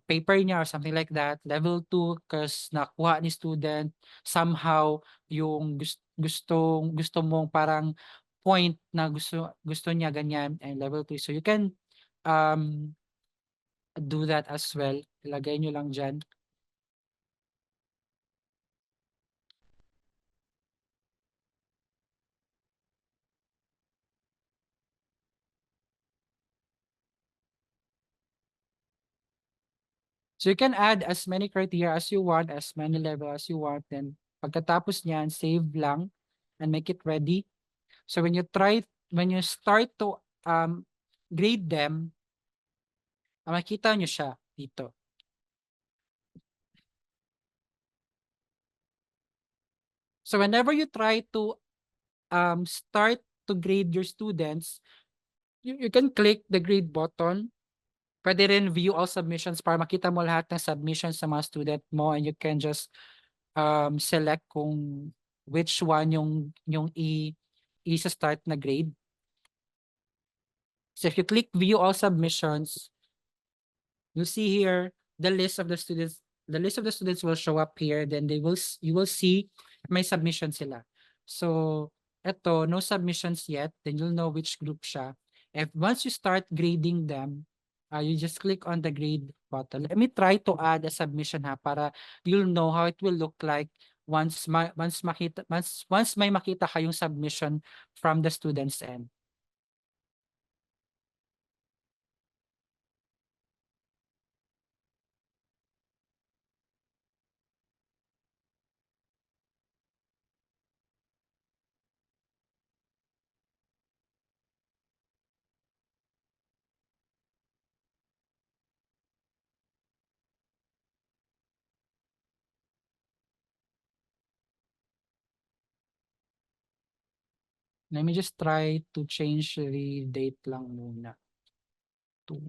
paper niya or something like that. Level 2 'cause nakuha ni student somehow yung gusto mong parang point na gusto gusto niya, ganyan, and level 3. So you can um do that as well. Ilagay nyo lang dyan. So you can add as many criteria as you want, as many level as you want. Then pagkatapos niyan, save lang and make it ready. So when you start to grade them, makita nyo siya dito. So whenever you try to start to grade your students, you can click the grade button. Pwede rin view all submissions para makita mo lahat ng submissions sa mga student mo, and you can just select kung which one yung i-start na grade. So if you click view all submissions, you see here the list of the students. The list of the students will show up here. Then you will see may submission sila. So eto, no submissions yet. Then you'll know which group siya. If once you start grading them, you just click on the grade button. Let me try to add a submission ha para you'll know how it will look like once may makita kayong submission from the students end. Let me just try to change the date lang muna to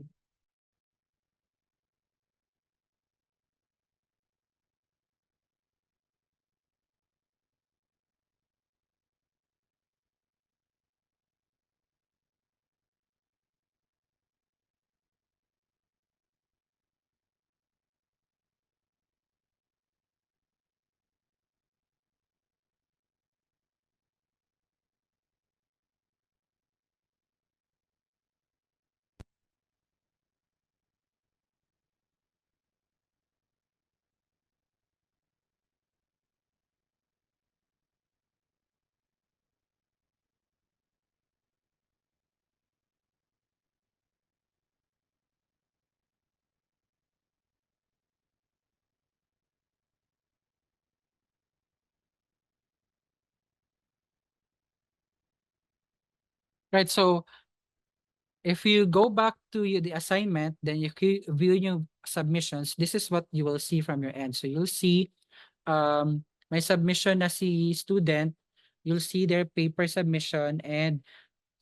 Right, so if you go back to the assignment, then you view your submissions, this is what you will see from your end. So you'll see may submission na si student, you'll see their paper submission and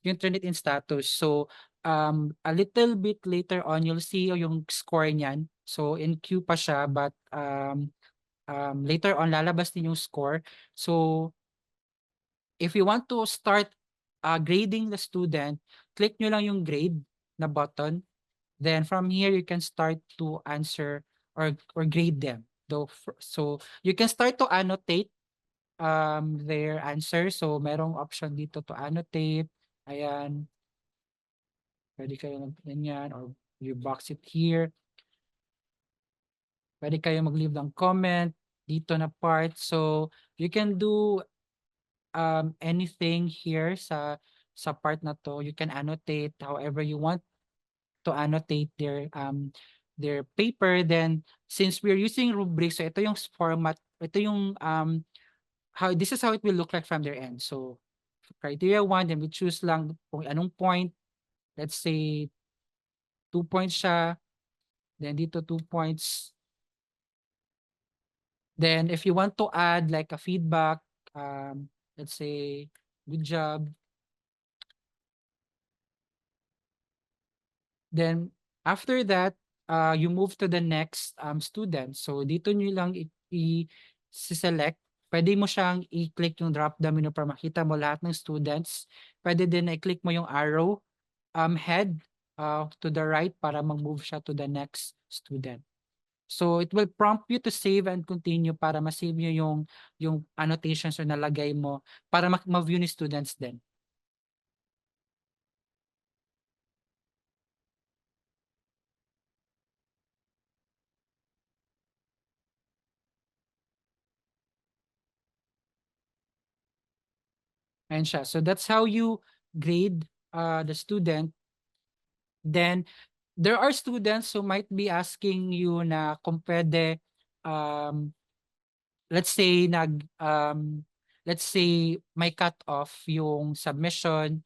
yung Turnitin status. So, a little bit later on, you'll see yung score niyan. So, in queue pa siya, but later on, lalabas din yung score. So, if you want to start grading the student, click nyo lang yung grade na button. Then from here, you can start to answer or grade them. So, you can start to annotate their answer. So, merong option dito to annotate. Ayan. Pwede kayo ganyan or you box it here. Pwede kayo mag-leave ng comment dito na part. So, you can do anything here sa part na to. You can annotate however you want to annotate their paper. Then, since we're using rubric, so ito yung format, ito yung how this is how it will look like from their end. So, criteria 1, then we choose lang kung anong point. Let's say 2 points siya. Then dito 2 points. Then if you want to add like a feedback, let's say, good job. Then after that, you move to the next student. So dito nyo lang i-select. Pwede mo siyang i-click yung drop down menu para makita mo lahat ng students. Pwede din na i-click mo yung arrow head to the right para mag-move siya to the next student. So it will prompt you to save and continue para ma-save nyo yung annotations or nalagay mo para ma-view ni students din. Ayan siya. So that's how you grade the student. Then there are students who might be asking you na kung pwede let's say let's say may cut off yung submission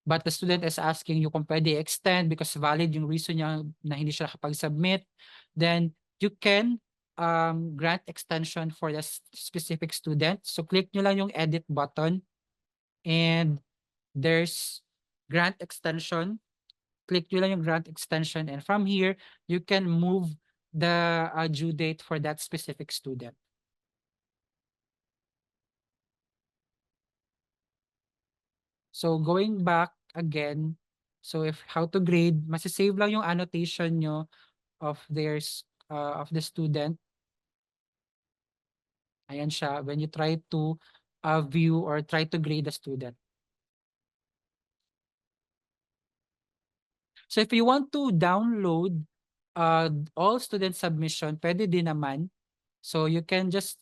but the student is asking you kung pwede extend because valid yung reason niya na hindi siya nakapag-submit, then you can grant extension for the specific student. So click nyo lang yung edit button and there's grant extension. Click nyo lang yung grant extension and from here, you can move the due date for that specific student. So going back again, so if how to grade, masisave lang yung annotation nyo of of the student. Ayan siya when you try to view or try to grade the student. So if you want to download all student submission, pwede din naman. So you can just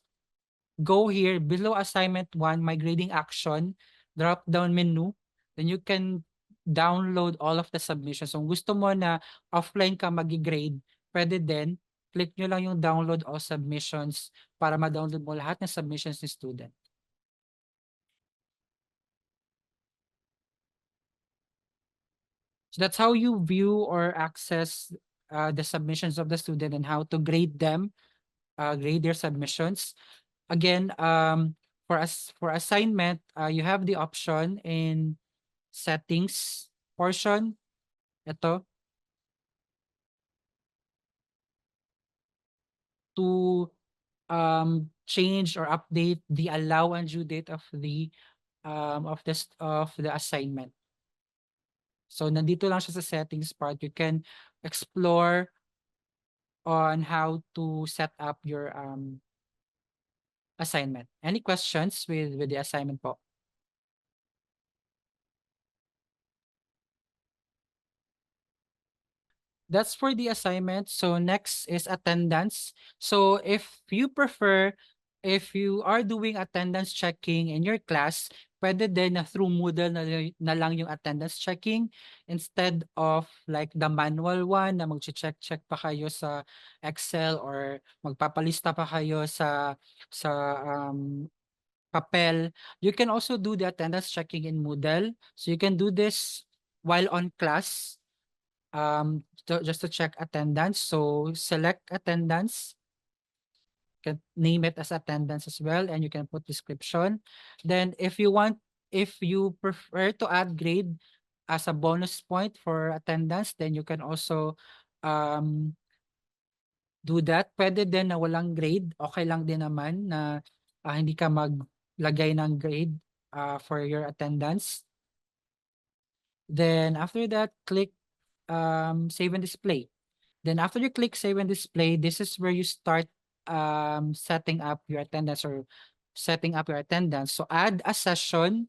go here below assignment 1, my grading action, drop down menu. Then you can download all of the submissions. So kung gusto mo na offline ka mag-grade, pwede din. Click nyo lang yung download all submissions para ma-download mo lahat ng submissions ni student. So that's how you view or access the submissions of the student and how to grade them, grade their submissions. Again, for assignment, you have the option in settings portion. Ito. To change or update the allow and due date of the assignment. So nandito lang siya sa settings part. You can explore on how to set up your assignment. Any questions with the assignment po? That's for the assignment. So next is attendance. So if you prefer, if you are doing attendance checking in your class, pwede din na through Moodle na lang yung attendance checking instead of like the manual one na mag-check pa kayo sa Excel or magpapalista pa kayo sa papel. You can also do the attendance checking in Moodle. So you can do this while on class, just to check attendance. So select attendance, can name it as attendance as well, and you can put description. Then if you prefer to add grade as a bonus point for attendance, then you can also um, do that. Pwede din na walang grade. Okay lang din naman na hindi ka maglagay ng grade for your attendance. Then after that, click save and display. Then after you click save and display, this is where you start setting up your attendance or setting up your attendance. So add a session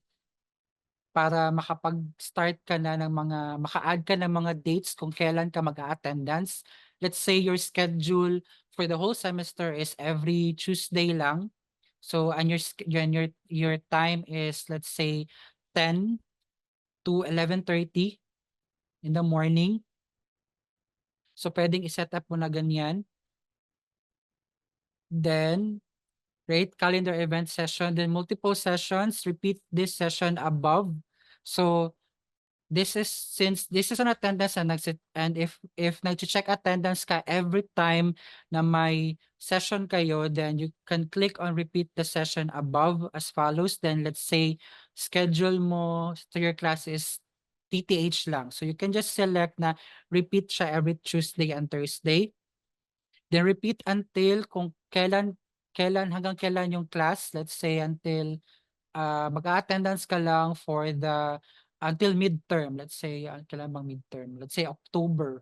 para makapag-start ka na ng maka-add ka ng mga dates kung kailan ka mag-a-attendance. Let's say your schedule for the whole semester is every Tuesday lang. So and your time is, let's say, 10 to 11:30 in the morning. So pwedeng i-set up mo na ganyan. Then create calendar event session, then multiple sessions, repeat this session above. So since this is an attendance and if nag-check attendance ka every time na may session kayo, then you can click on repeat the session above as follows. Then let's say schedule mo to your class is TTH lang. So you can just select na repeat siya every Tuesday and Thursday. Then repeat until kung hanggang kailan yung class. Let's say until mag-a-attendance ka lang for until midterm. Let's say, kailan bang midterm? Let's say October.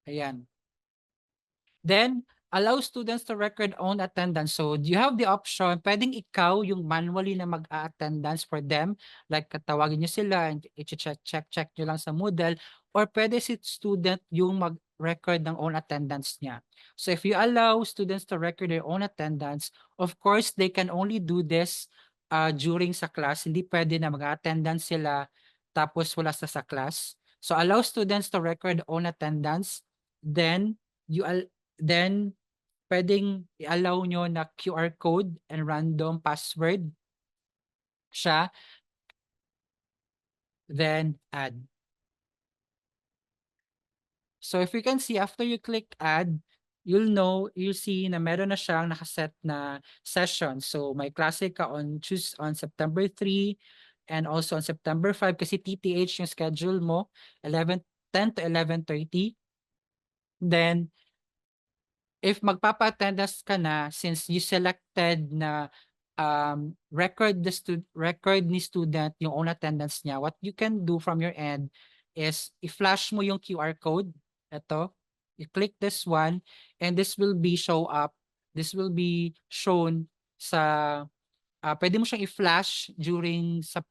Ayan. Then, allow students to record own attendance. So, you have the option, pwedeng ikaw yung manually na mag-a-attendance for them. Like, tawagin nyo sila, and check nyo lang sa Moodle. Or pwede si student yung mag-record ng own attendance niya. So, if you allow students to record their own attendance, of course, they can only do this during sa class. Hindi pwede na mag-attendance sila tapos wala sa class. So, allow students to record own attendance. Then, then pwedeng i-allow nyo na QR code and random password siya, then add. So if you can see, after you click add, you'll see na meron na siyang nakaset na session. So may klase ka on September 3 and also on September 5 kasi TTH yung schedule mo, 10 to 11:30. Then if magpapa-attendance ka na, since you selected na record ni student yung own attendance niya, what you can do from your end is i-flash mo yung QR code. Ito, you click this one and this will be shown sa pwede mo siyang i-flash during sa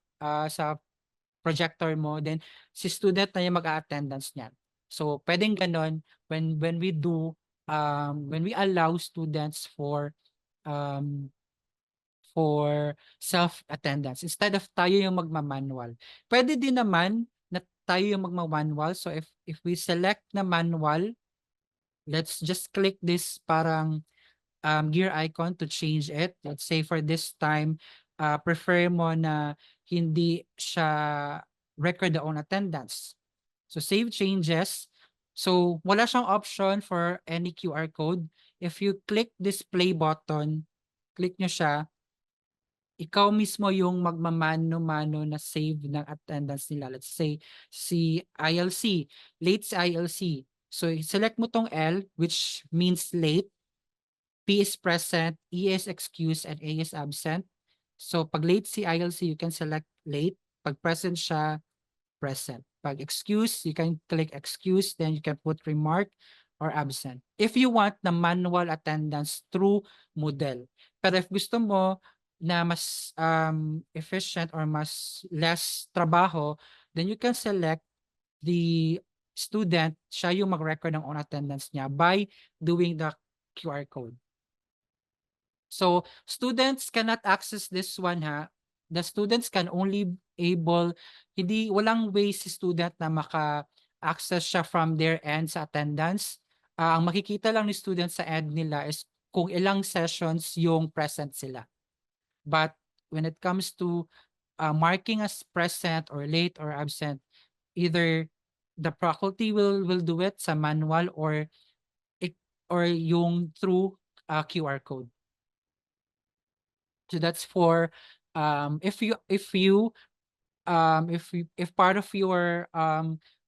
projector mo, then si student na yung mag-a-attendance niyan. So pwedeng ganon when we allow students for self-attendance instead of tayo yung magma-manual. Pwede din naman na tayo yung magma-manual. So if we select na manual, let's just click this parang gear icon to change it. Let's say for this time, prefer mo na hindi siya record the own attendance. So save changes. So wala siyang option for any QR code. If you click this play button, click nyo siya, ikaw mismo yung magmamano-mano na save ng attendance nila. Let's say si ILC, late si ILC. So select mo tong L, which means late. P is present, E is excused, and A is absent. So pag late si ILC, you can select late. Pag present siya, present. Pag excuse, you can click excuse, then you can put remark or absent. If you want the manual attendance through Moodle. Pero if gusto mo na mas efficient or mas less trabaho, then you can select the student, siya yung mag-record ng own attendance niya by doing the QR code. So students cannot access this one ha. The students can only walang way si student na maka-access siya from their end sa attendance. Ang makikita lang ni student sa end nila is kung ilang sessions yung present sila. But when it comes to marking as present or late or absent, either the faculty will do it sa manual or it or yung through QR code. So that's for if part of your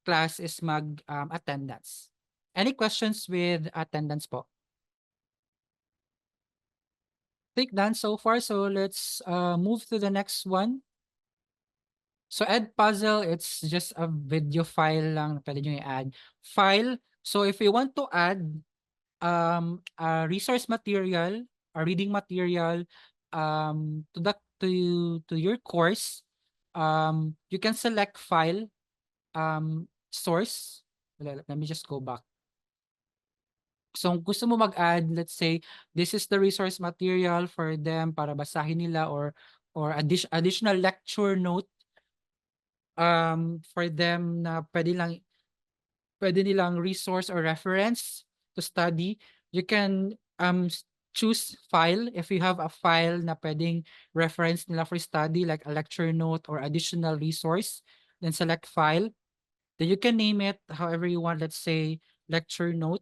class is mag attendance. Any questions with attendance po? Think done so far. So let's move to the next one. So Edpuzzle, it's just a video file lang na pwede nyo i-add. File. So if you want to add a resource material, a reading material to your course, you can select file, source. Let me just go back. So kung gusto mo mag-add, let's say, this is the resource material for them para basahin nila or additional lecture note for them na pwede nilang resource or reference to study. You can choose file if you have a file na pwedeng reference nila for study like a lecture note or additional resource, then select file. Then you can name it however you want, let's say lecture note.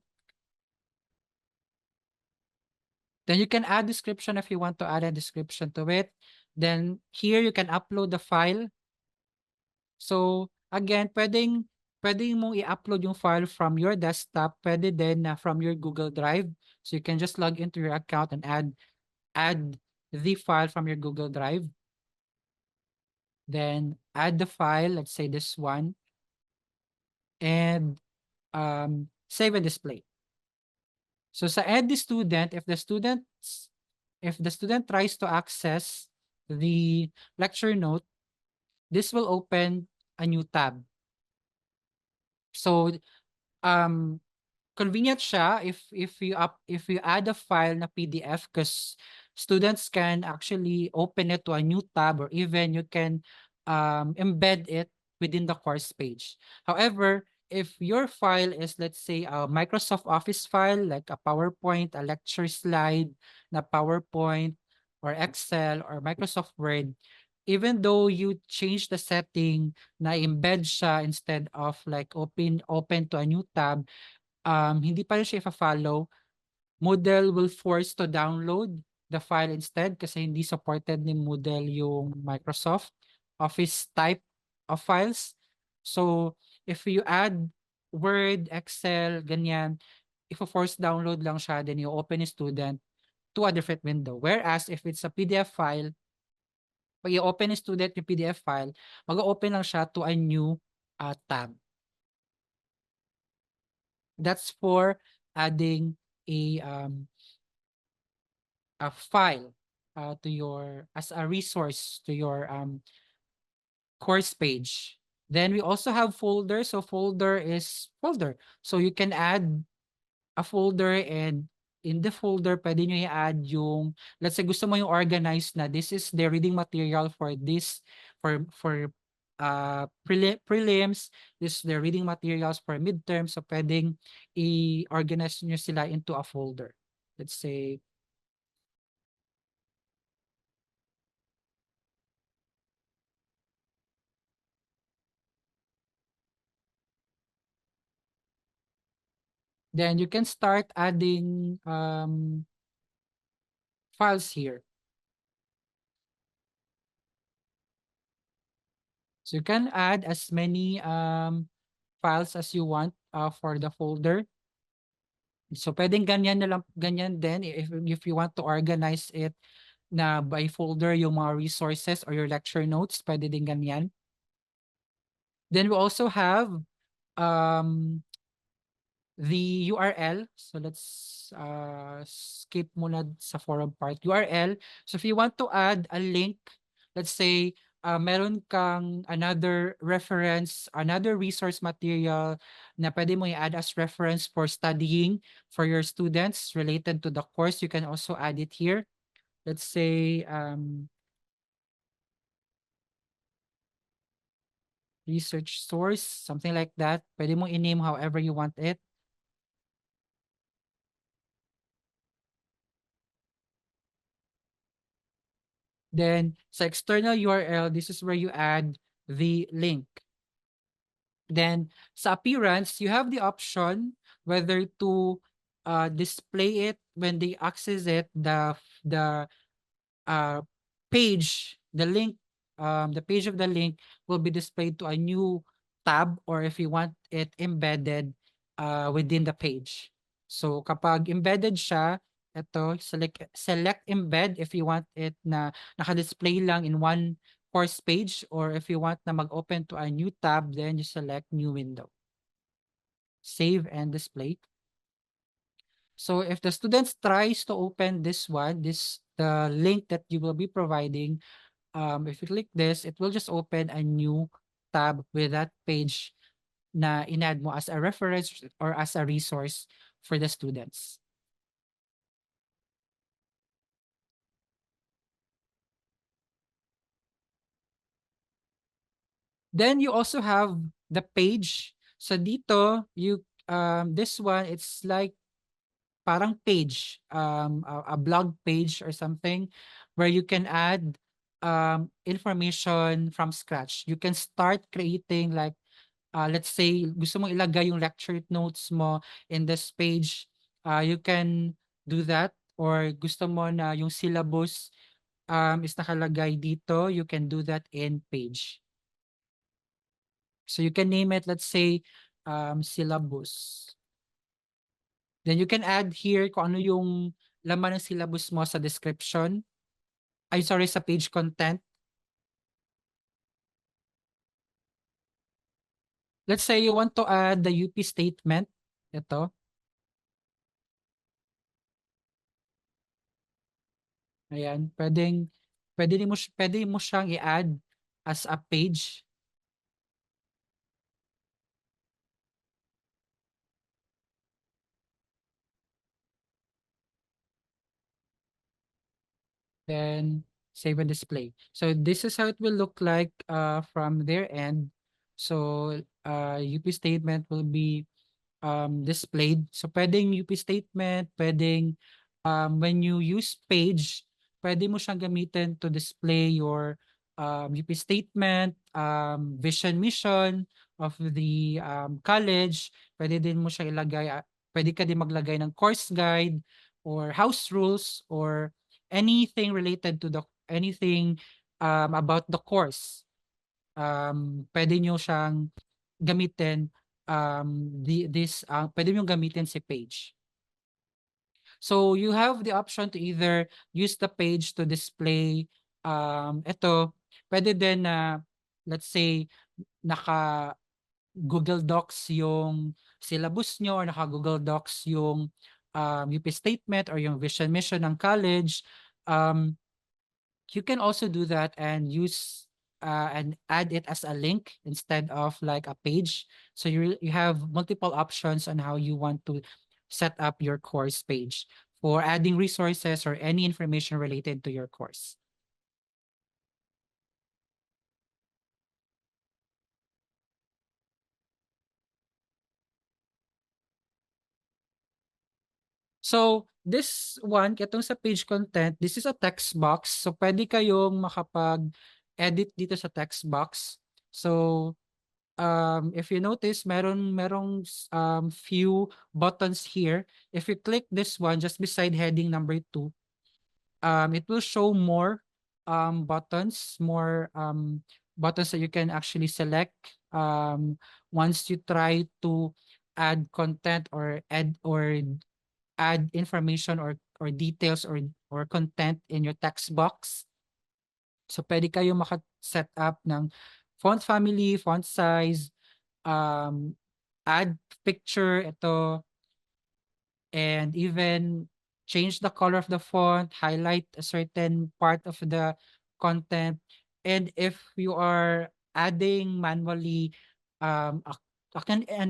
Then you can add description if you want to add a description to it. Then here you can upload the file. So again, pwedeng mong i-upload yung file from your desktop, pwede din na from your Google Drive. So you can just log into your account and add the file from your Google Drive. Then add the file, let's say this one, and save and display. So sa Ed the Student, if the student tries to access the lecture note, this will open a new tab. So um convenient siya if you add a file na PDF because students can actually open it to a new tab or even you can embed it within the course page. However, if your file is, let's say, a Microsoft Office file like a PowerPoint, a lecture slide na PowerPoint or Excel or Microsoft Word, even though you change the setting na embed siya instead of like open to a new tab, hindi pa rin siya ifa-follow. Moodle will force to download the file instead kasi hindi supported ni Moodle yung Microsoft Office type of files. So, if you add Word, Excel, ganyan, if force download lang siya, then you open a student to a different window. Whereas, if it's a PDF file, pag i-open ni student yung PDF file, mag-open lang siya to a new tab. That's for adding a file to your as a resource to your course page. Then we also have folder. So folder is folder. So you can add a folder and in the folder, pwede nyo i-add yung, let's say gusto mo yung organized na this is the reading material for this, for prelims, this is the reading materials for midterm. So pwedeng i-organize nyo sila into a folder. Let's say, then you can start adding files here. So you can add as many files as you want for the folder. So pwedeng ganyan na lang, ganyan din if you want to organize it na by folder yung mga resources or your lecture notes, pwede din ganyan. Then we also have um the URL. So let's skip muna sa forum part. URL. So if you want to add a link, let's say meron kang another reference, another resource material na pwede mo i-add as reference for studying for your students related to the course, you can also add it here. Let's say research source, something like that. Pwede mo i-name however you want it. Then sa external URL, this is where you add the link. Then sa appearance, you have the option whether to display it when they access it, the uh, page, the page of the link will be displayed to a new tab, or if you want it embedded within the page. So kapag embedded siya, ito, select embed if you want it na naka-display lang in one course page, or if you want na mag-open to a new tab, then you select new window. Save and display. So if the students tries to open this one, the link that you will be providing, if you click this, it will just open a new tab with that page na in-add mo as a reference or as a resource for the students. Then you also have the page. So dito, this one, it's like parang page, a blog page or something where you can add information from scratch. You can start creating like, let's say gusto mong ilagay yung lecture notes mo in this page, you can do that. Or gusto mo na yung syllabus is nakalagay dito, you can do that in page. So you can name it, let's say, syllabus. Then you can add here kung ano yung laman ng syllabus mo sa description. Ay, sorry, sa page content. Let's say you want to add the UP statement. Ito. Ayan. Pwede mo siyang i-add as a page. Then save and display. So this is how it will look like from their end. So UP statement will be displayed. So pwedeng UP statement, pwedeng when you use page, pwede mo siyang gamitin to display your UP statement, vision, mission of the college. Pwede din mo siya ilagay, pwede ka din maglagay ng course guide or house rules or anything related to the anything about the course. Pwede nyo siyang gamitin pwede nyo gamitin si page. So you have the option to either use the page to display ito, pwede din na let's say naka Google Docs yung syllabus nyo or naka Google Docs yung UP statement or yung vision mission ng college. You can also do that and use and add it as a link instead of like a page. So you have multiple options on how you want to set up your course page for adding resources or any information related to your course. So this one, itong sa page content, this is a text box. So pwede kayong makapag-edit dito sa text box. So if you notice, merong few buttons here. If you click this one just beside heading number 2, it will show more buttons that you can actually select once you try to add content or add information or details or content in your text box. So pwede kayo maka-set up ng font family, font size, um, add picture ito, and even change the color of the font, highlight a certain part of the content. And if you are adding manually an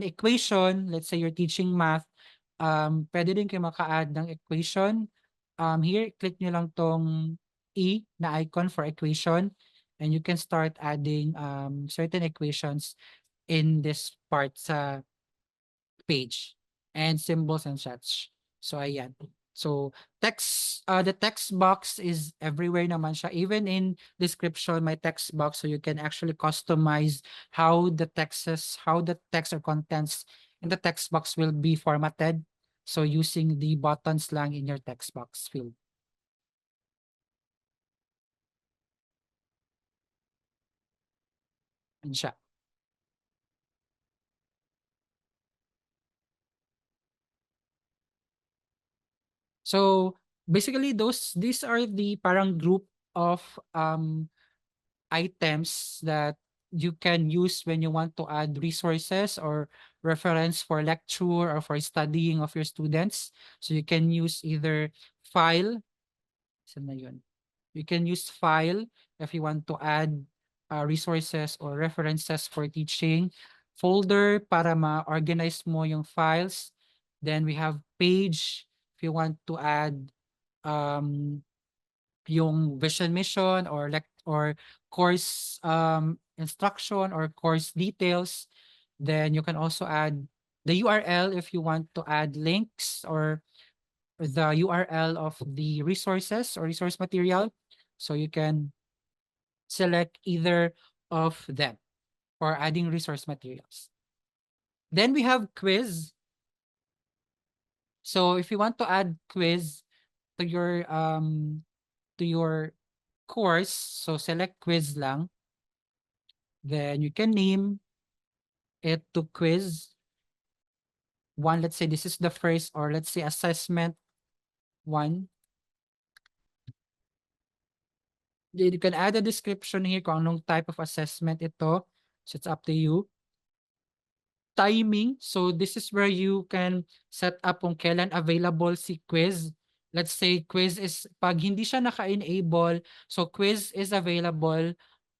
equation, let's say you're teaching math, pwede din kayo maka-add ng equation. Here, click nyo lang tong E na icon for equation, and you can start adding certain equations in this part sa page and symbols and such. So ayan. So the text box is everywhere naman siya. Even in description, my text box, so you can actually customize how the text or contents in the text box will be formatted. So using the buttons lang in your text box field. Yan siya. So basically these are the parang group of items that you can use when you want to add resources or reference for lecture or for studying of your students. So you can use either file, saan na yun? You can use file if you want to add resources or references for teaching. Folder para ma-organize mo yung files. Then we have page if you want to add um, yung vision mission or course instruction or course details. Then you can also add the URL if you want to add links or the URL of the resources or resource material. So you can select either of them for adding resource materials. Then we have quiz. So if you want to add quiz to your course, so select quiz lang. Then you can name it to quiz one. Let's say this is the first, or let's say assessment one. You can add a description here kung anong type of assessment ito. So it's up to you. Timing. So this is where you can set up kung kailan available si quiz. Let's say quiz is, pag hindi siya naka-enable, so quiz is available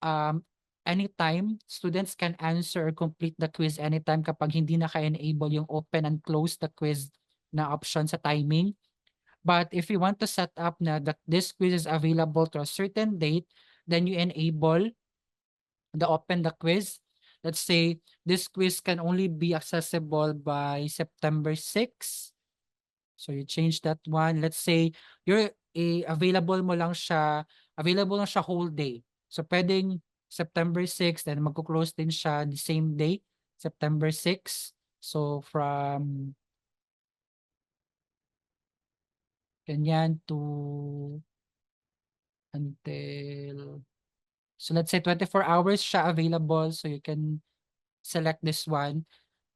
um, anytime. Students can answer or complete the quiz anytime kapag hindi naka-enable yung open and close the quiz na option sa timing. But if you want to set up na that this quiz is available to a certain date, then you enable open the quiz. Let's say this quiz can only be accessible by September 6. So you change that one. Let's say you're available lang siya whole day. So pwedeng September 6, then magko-close din siya the same day, September 6. So from ganyan to until, so let's say 24 hours siya available, so you can select this one.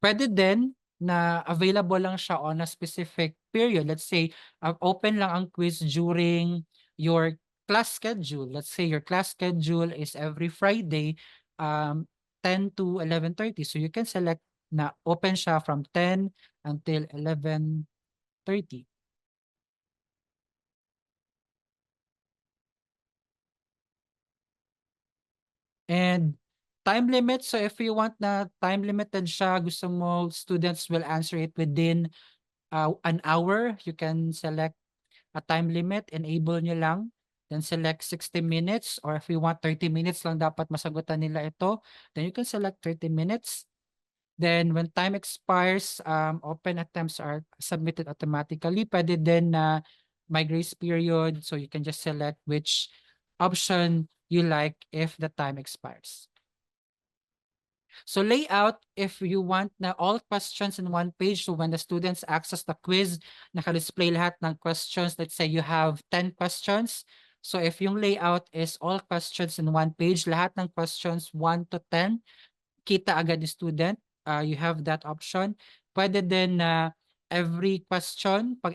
Pwede din na available lang siya on a specific period. Let's say, open lang ang quiz during your class schedule. Let's say your class schedule is every Friday, 10 to 11:30. So you can select na open siya from 10 until 11:30. And time limit, so if you want na time limited siya, gusto mo students will answer it within an hour, you can select a time limit, enable nyo lang, then select 60 minutes, or if you want 30 minutes lang dapat masagutan nila ito, then you can select 30 minutes. Then when time expires, open attempts are submitted automatically. Pwede din na my grace period, so you can just select which option you like if the time expires. So layout, if you want na all questions in one page, so when the students access the quiz, naka-display lahat ng questions. Let's say you have 10 questions. So if yung layout is all questions in one page, lahat ng questions 1 to 10, kita agad ni student. You have that option. Pwede din na pag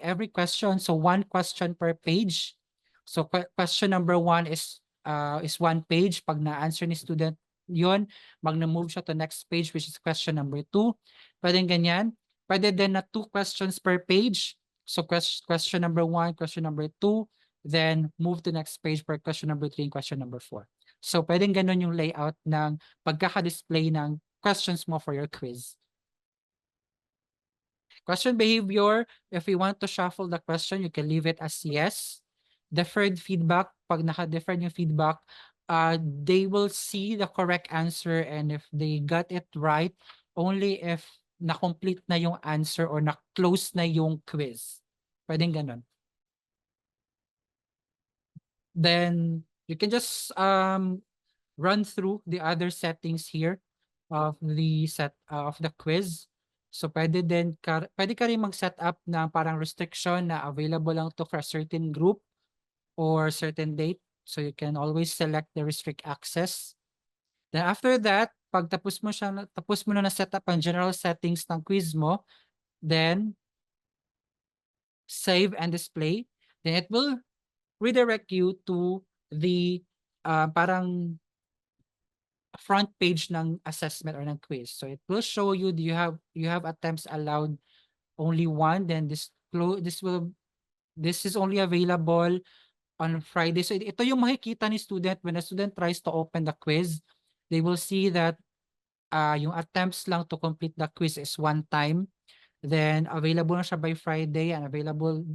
every question, so one question per page. So question number 1 is 1 page. Pag na-answer ni student yon, mag-move siya to next page, which is question number 2. Pwede ganyan. Pwede din na 2 questions per page. So question number 1, question number 2, then move to next page for question number 3 and question number 4. So pwedeng ganun yung layout ng pagkaka-display ng questions mo for your quiz. Question behavior, if you want to shuffle the question, you can leave it as yes. Deferred feedback, pag naka-deferred yung feedback, they will see the correct answer, and if they got it right, only if na-complete na yung answer or na-close na yung quiz. Pwedeng ganun. Then you can just run through the other settings here of the quiz. So pwede ka rin mag-set up ng parang restriction na available lang to for a certain group or certain date. So you can always select the restrict access. Then after that, pag tapos mo na set up ang general settings ng quiz mo, then save and display. Then it will redirect you to the parang front page ng assessment or ng quiz. So it will show you, you have attempts allowed only one, then this is only available on Friday. So ito yung makikita ni student when a student tries to open the quiz. They will see that yung attempts lang to complete the quiz is one time. Then available na siya by Friday and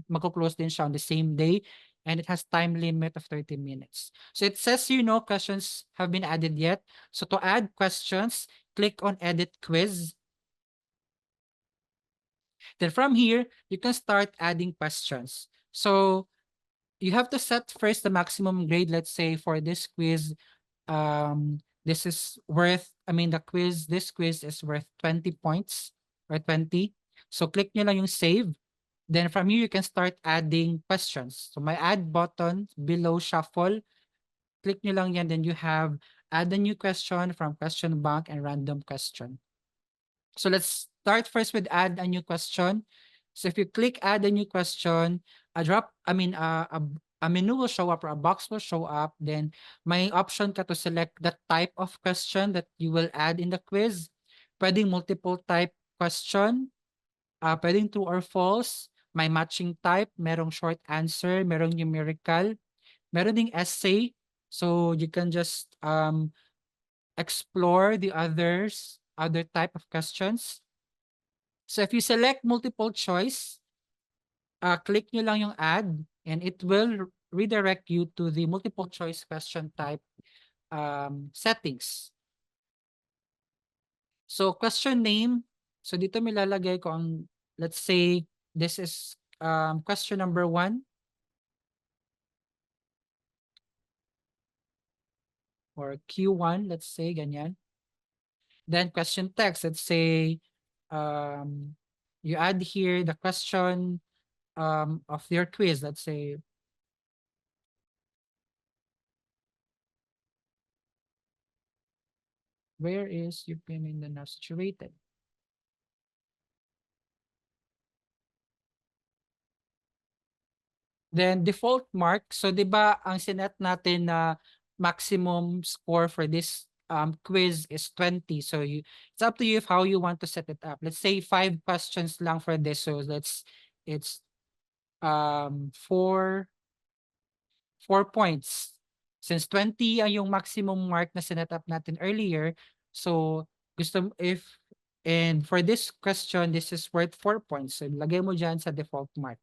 magko-close din siya on the same day, and it has time limit of 30 minutes. So it says no questions have been added yet. So to add questions, click on edit quiz. Then from here, you can start adding questions. So you have to set first the maximum grade. Let's say for this quiz, this quiz is worth 20 points or 20. So click nyo lang yung save. Then from here, you can start adding questions. So my add button below shuffle, click nyo lang yan. Then you have add a new question from question bank and random question. So let's start first with add a new question. So if you click add a new question, a menu will show up or a box will show up. Then may option ka to select the type of question that you will add in the quiz. Pwedeng multiple type question, pwedeng true or false, may matching type, merong short answer, merong numerical, meron ding essay. So you can just explore the other type of questions. So if you select multiple choice, click nyo lang yung add and it will redirect you to the multiple choice question type settings. So question name, so dito may lalagay ko ang, let's say, this is question number 1 or Q1, let's say, ganyan. Then question text, let's say, you add here the question of your quiz, let's say, where is UP Mindanao situated? Then default mark, so 'di ba ang sinet natin na maximum score for this quiz is 20. So it's up to you if how you want to set it up. Let's say 5 questions lang for this. So it's 4 points. Since 20 ang yung maximum mark na sinet up natin earlier, so and for this question, this is worth 4 points. So lagay mo dyan sa default mark.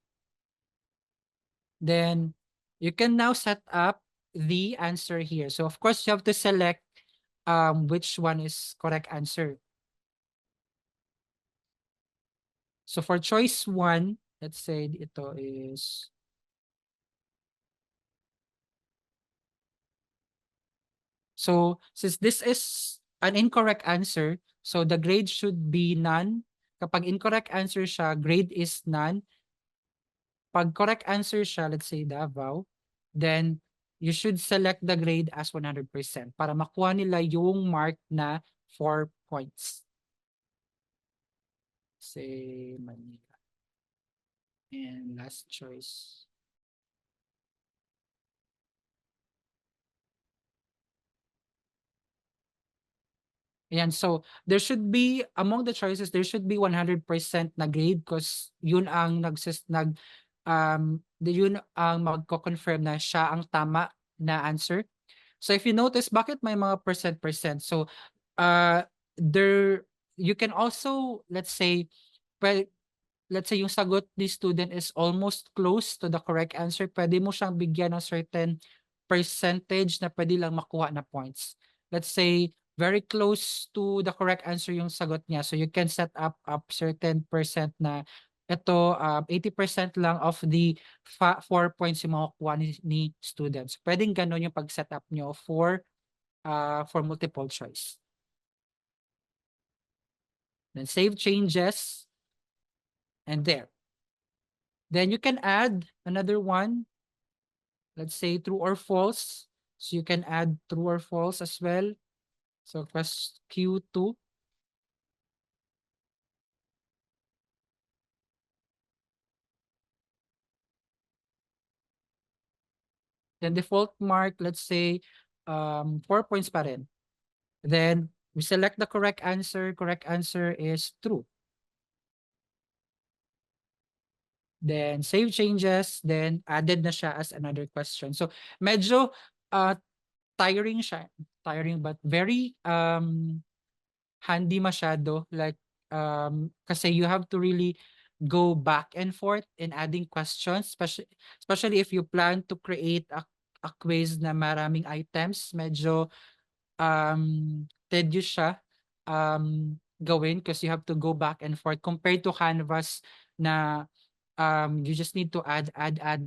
Then you can now set up the answer here. So of course, you have to select which one is correct answer. So for choice 1, let's say ito is so since this is an incorrect answer, so the grade should be none. Kapag incorrect answer siya, grade is none. Pag correct answer siya, let's say Davao, then you should select the grade as 100% para makuha nila yung mark na 4 points. Say Manila. And last choice. Ayan, so there should be, among the choices, there should be 100% na grade because yun ang yun ang magko-confirm na siya ang tama na answer. So if you notice, bakit may mga percent? So there, you can also, let's say yung sagot ni student is almost close to the correct answer, pwede mo siyang bigyan ng certain percentage na pwede lang makuha na points. Let's say, very close to the correct answer yung sagot niya. So you can set up certain percent na ito 80% lang of the 4 points yung makukuha ni students. Pwedeng ganun yung pag-setup nyo for multiple choice. Then save changes, and there. Then you can add another one, let's say true or false. So you can add true or false as well. So press Q2. Then default mark, let's say 4 points pa rin. Then we select the correct answer. Correct answer is true. Then save changes, then added na siya as another question. So medyo tiring siya. Tiring but very handy masyado. Like kasi you have to really go back and forth in adding questions, especially if you plan to create a quiz na maraming items. Medyo tedious siya gawin because you have to go back and forth compared to Canvas na you just need to add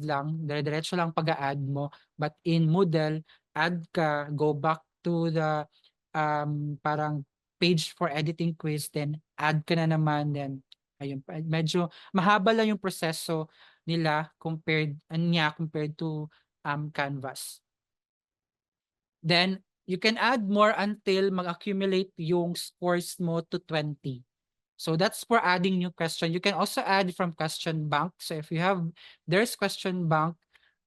lang. Dire-diretso lang pag-a-add mo. But in Moodle, add ka, go back to the parang page for editing quiz, then add ka na naman, then ayun, medyo mahaba lang yung proseso nila compared to Canvas. Then you can add more until mag-accumulate yung scores mo to 20. So that's for adding new question. You can also add from question bank. So if you have, there's question bank,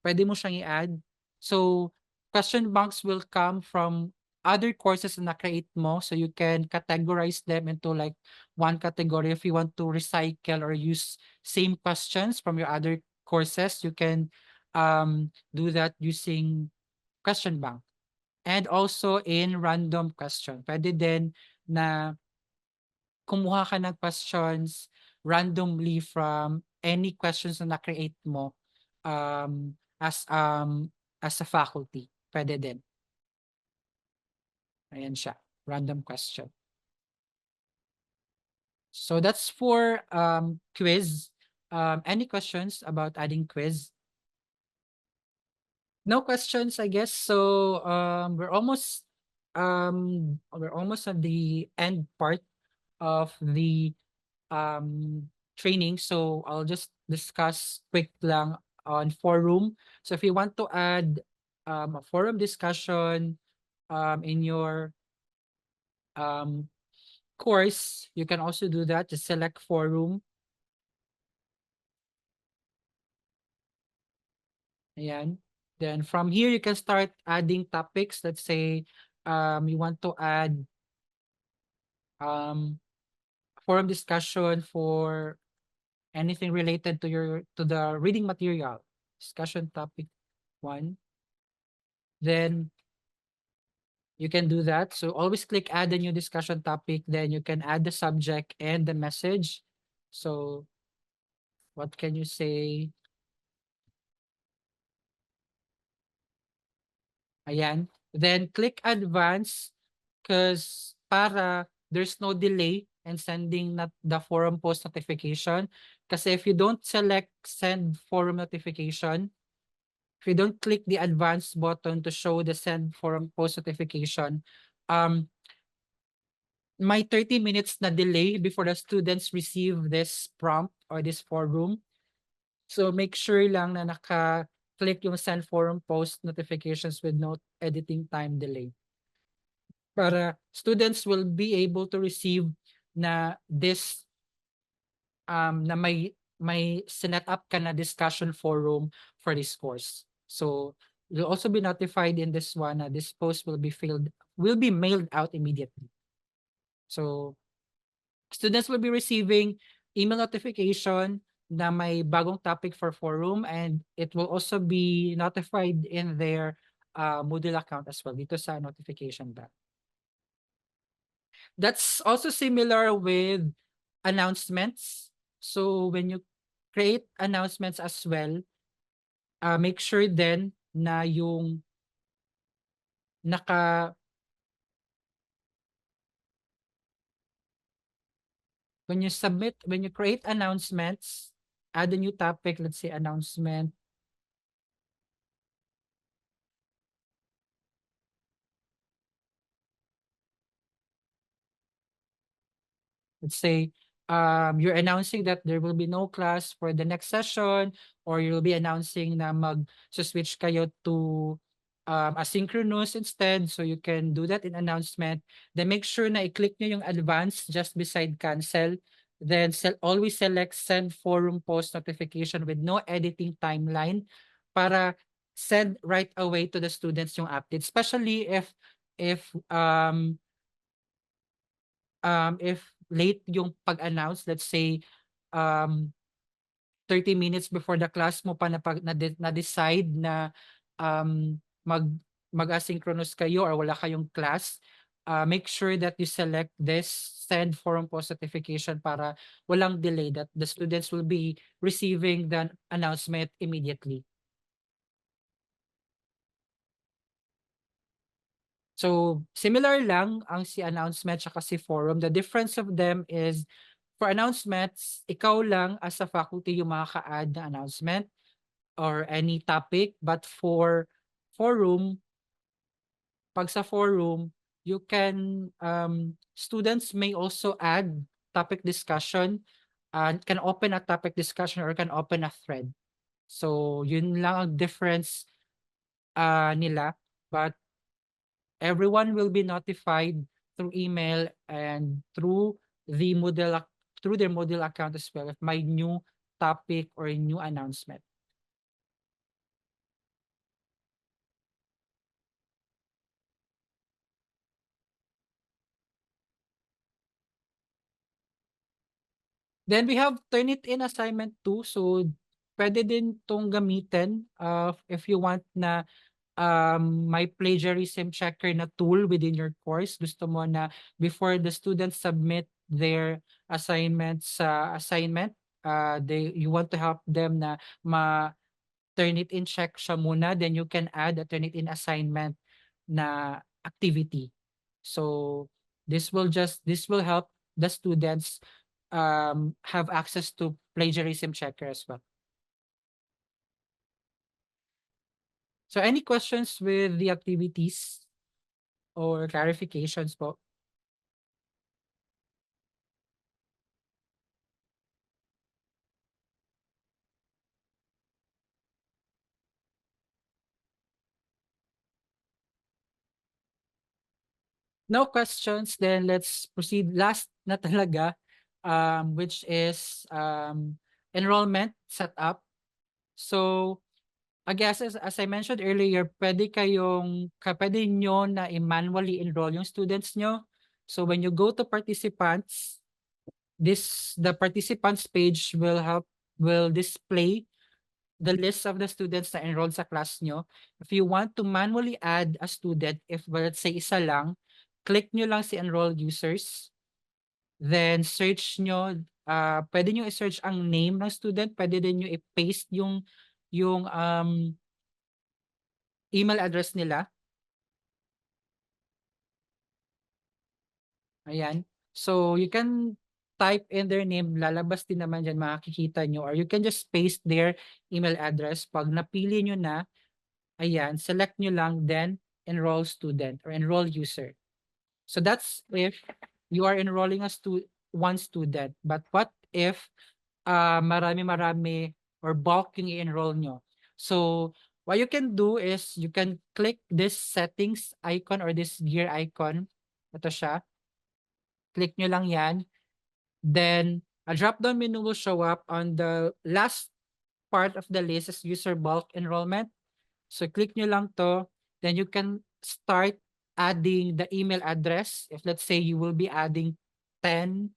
pwede mo siyang i-add. So question banks will come from other courses na create mo. So you can categorize them into like one category. If you want to recycle or use same questions from your other courses, you can do that using question bank. And also in random question. Pwede din na kumuha ka ng questions randomly from any questions na na-create mo um, as as a faculty. Pwede din. Ayan siya. Random question. So that's for quiz. Any questions about adding quiz? No questions, I guess. So we're almost at the end part of the training. So I'll just discuss quick lang on forum. So if you want to add a forum discussion in your course, you can also do that. Just select forum. Ayan. Then from here, you can start adding topics. Let's say you want to add forum discussion for anything related to the reading material. Discussion topic 1. Then you can do that. So always click add a new discussion topic. Then you can add the subject and the message. So what can you say? Ayan. Then click advance because para there's no delay in sending the forum post notification. Kasi if you don't select send forum notification, if you don't click the advance button to show the send forum post notification, may 30 minutes na delay before the students receive this prompt or this forum. So make sure lang na naka-click yung send forum post notifications with no editing time delay. Para students will be able to receive na this na may sinet up ka na discussion forum for this course. So you'll also be notified in this one na this post will be mailed out immediately. So students will be receiving email notification na may bagong topic for forum, and it will also be notified in their Moodle account as well dito sa notification bar. That's also similar with announcements. So when you create announcements as well, make sure then na yung when you create announcements, add a new topic, let's say announcement. Let's say you're announcing that there will be no class for the next session, or you'll be announcing na mag-switch kayo to asynchronous instead. So you can do that in announcement. Then make sure na i-click nyo yung advance just beside cancel. Then always select send forum post notification with no editing timeline para send right away to the students yung update. Especially if late yung pag-announce, let's say, um, 30 minutes before the class mo pa na-decide na mag mag-asynchronous kayo or wala kayong class, make sure that you select this send forum post notification para walang delay, that the students will be receiving the announcement immediately. So, similar lang ang si announcement tsaka si forum. The difference of them is for announcements, ikaw lang as a faculty yung makaka-add na announcement or any topic. But for forum, pag sa forum, you can, students may also add topic discussion, can open a topic discussion or can open a thread. So, yun lang ang difference nila. But everyone will be notified through email and through their Moodle account as well if may new topic or a new announcement. Then we have Turnitin assignment 2. So pwede din 'tong gamitin if you want na may plagiarism checker na tool within your course. Gusto mo na before the students submit their assignment sa assignment, you want to help them na Turnitin check siya muna, then you can add a Turnitin assignment na activity. So this will help the students have access to plagiarism checker as well. So any questions with the activities or clarifications po? No questions, then let's proceed. Last na talaga, which is enrollment setup. So I guess as I mentioned earlier, pwede nyo na i-manually enroll yung students nyo. So when you go to participants, the participants page will display the list of the students na enrolled sa class nyo. If you want to manually add a student, if let's say isa lang, click nyo lang si enroll users. Then search nyo, pwede nyo i-search ang name ng student, pwede din nyo i-paste yung email address nila. Ayan. So you can type in their name, lalabas din naman dyan, makikita nyo. Or you can just paste their email address. Pag napili nyo na, ayan, select nyo lang, then enroll student or enroll user. So that's if you are enrolling one student. But what if marami-marami or bulk yung i-enroll nyo? So what you can do is you can click this settings icon or this gear icon. Ito siya. Click nyo lang yan. Then a drop-down menu will show up on the last part of the list as user bulk enrollment. So click nyo lang to. Then you can start adding the email address. If let's say you will be adding 10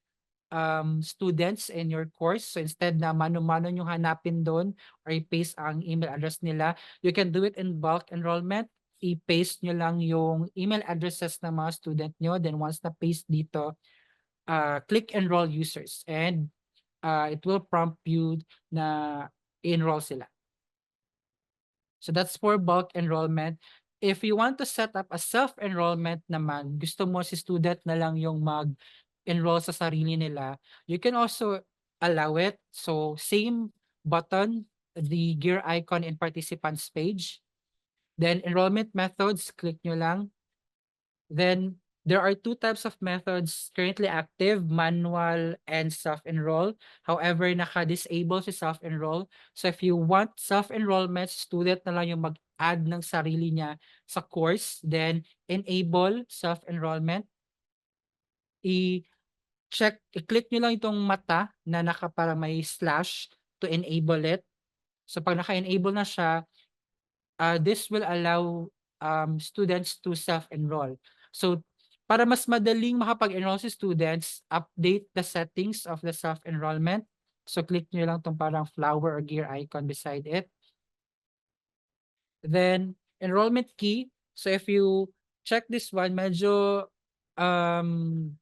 students in your course. So instead na mano-mano nyo hanapin doon or i-paste ang email address nila, you can do it in bulk enrollment. I-paste nyo lang yung email addresses ng mga student nyo. Then once na-paste dito, click enroll users and it will prompt you na enroll sila. So that's for bulk enrollment. If you want to set up a self-enrollment naman, gusto mo si student na lang yung enroll sa sarili nila, you can also allow it. So same button, the gear icon in participants page. Then enrollment methods, click nyo lang. Then there are two types of methods currently active, manual and self-enroll. However, naka-disable si self-enroll. So if you want self-enrollment, student na lang yung mag-add ng sarili niya sa course, then enable self-enrollment. I-click nyo lang itong mata na para may slash to enable it. So pag naka-enable na siya, this will allow students to self-enroll. So para mas madaling makapag-enroll si students, update the settings of the self-enrollment. So click nyo lang itong parang flower or gear icon beside it. Then enrollment key. So if you check this one, medyo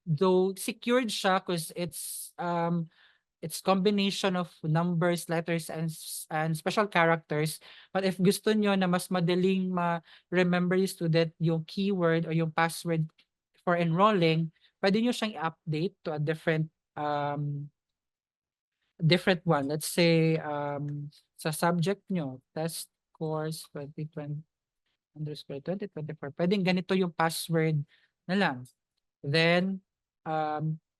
though secured siya because it's combination of numbers, letters, and special characters. But if gusto nyo na mas madaling ma-remember yung student yung keyword or yung password for enrolling, pwede nyo siyang i-update to a different one. Let's say sa subject nyo, test course 2020 underscore 2024. Pwedeng ganito yung password na lang. Then,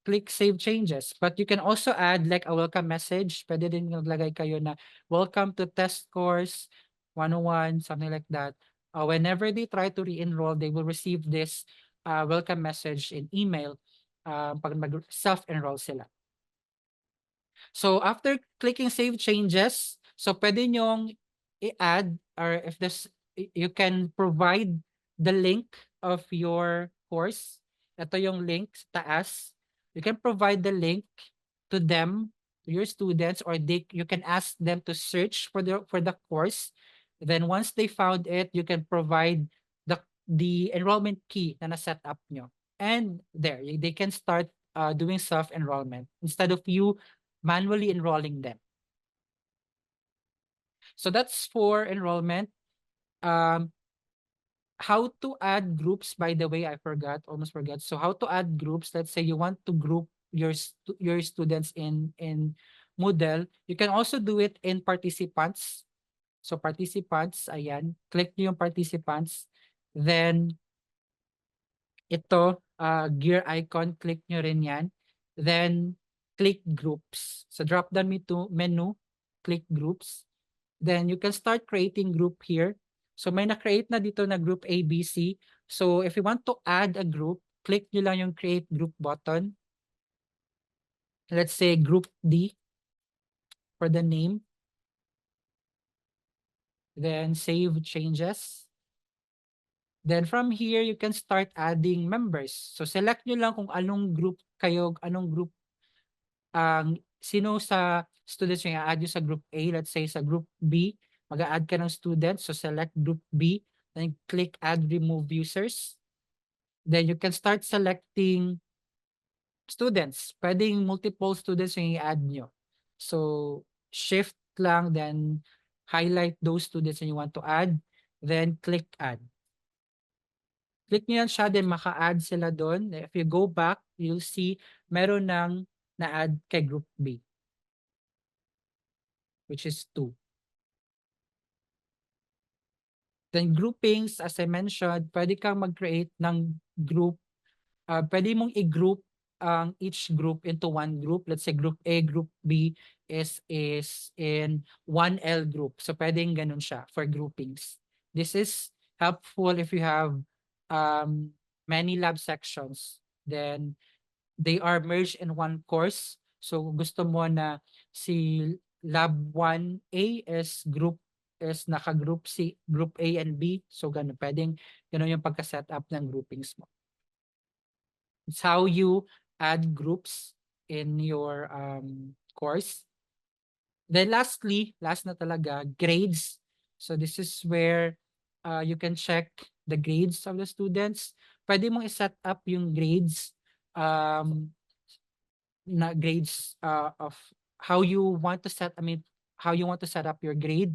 click Save Changes. But you can also add like a welcome message. Pwede din maglagay kayo na welcome to test course 101, something like that. Whenever they try to re-enroll, they will receive this welcome message in email pag self-enroll sila. So after clicking Save Changes, so pwede nyong i-add or if this you can provide the link of your course. Ito yung link sa taas. You can provide the link to them, to your students, or you can ask them to search for the course. Then once they found it, you can provide the enrollment key na na-set up nyo. And there, they can start doing self-enrollment instead of you manually enrolling them. So that's for enrollment. How to add groups, by the way, I almost forgot. So how to add groups, let's say you want to group your students in Moodle, you can also do it in participants. So participants, ayan, click nyo yung participants. Then ito, gear icon, click nyo rin yan. Then click groups. So drop down menu, click groups. Then you can start creating group here. So may na-create na dito na group ABC. So if you want to add a group, click nyo lang yung create group button. Let's say group D for the name. Then save changes. Then from here, you can start adding members. So select nyo lang kung anong group kayo, anong group sino sa students yung i-add nyo sa group A. Let's say sa group B, mag-a-add ka ng students. So select group B, then click add remove users. Then you can start selecting students. Pwedeng multiple students yung i-add nyo. So shift lang, then highlight those students that you want to add, then click add. Click nyo yan siya, then maka-add sila doon. If you go back, you'll see meron ng na-add kay group B, which is 2. Then groupings, as I mentioned, pwede kang mag-create ng group. Pwede mong i-group each group into one group. Let's say group A, group B is in 1L group. So pwedeng ganun siya for groupings. This is helpful if you have many lab sections. Then they are merged in one course. So gusto mo na si lab 1A is naka-group C, group A and B. So ganun, pwedeng ganun yung pagka-set up ng groupings mo. It's how you add groups in your course. Then lastly, last na talaga, grades. So this is where you can check the grades of the students. Pwede mong i-set up yung grades na grades of how you want to how you want to set up your grade.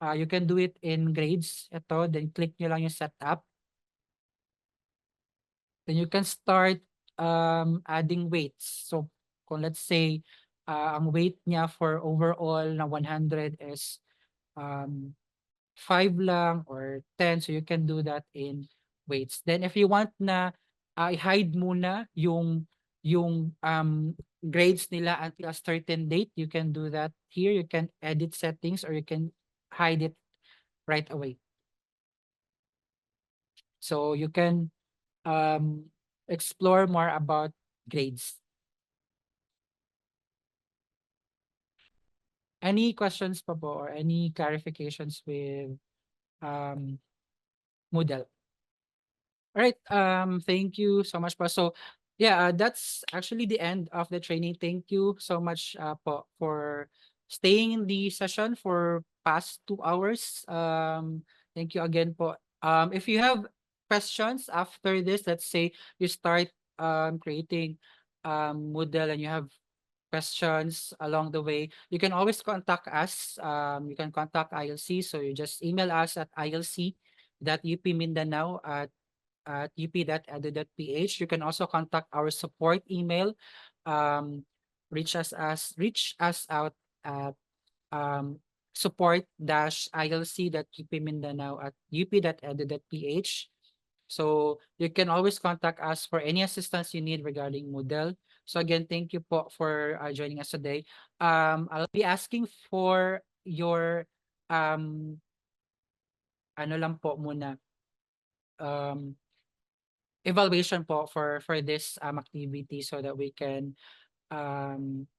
You can do it in grades. Ito, then click nyo lang yung setup. Then you can start adding weights. So kung let's say ang weight niya for overall na 100 is um 5 lang or 10, so you can do that in weights. Then if you want na i-hide muna yung grades nila until a certain date, you can do that here. You can edit settings or you can hide it right away. So you can um explore more about grades. Any questions pa po or any clarifications with um Moodle? All right. Thank you so much po. So, yeah, that's actually the end of the training. Thank you so much po for staying in the session for past 2 hours. Thank you again po. If you have questions after this, let's say you start creating Moodle and you have questions along the way, you can always contact us. You can contact ILC. So you just email us at ilc.upmindanao at up.edu.ph. You can also contact our support email. Reach us out at support-ilc.upmindanao@up.edu.ph. So you can always contact us for any assistance you need regarding Moodle. So again, thank you po for joining us today. I'll be asking for your um ano lang po muna um evaluation po for this activity so that we can um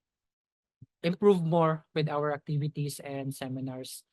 improve more with our activities and seminars.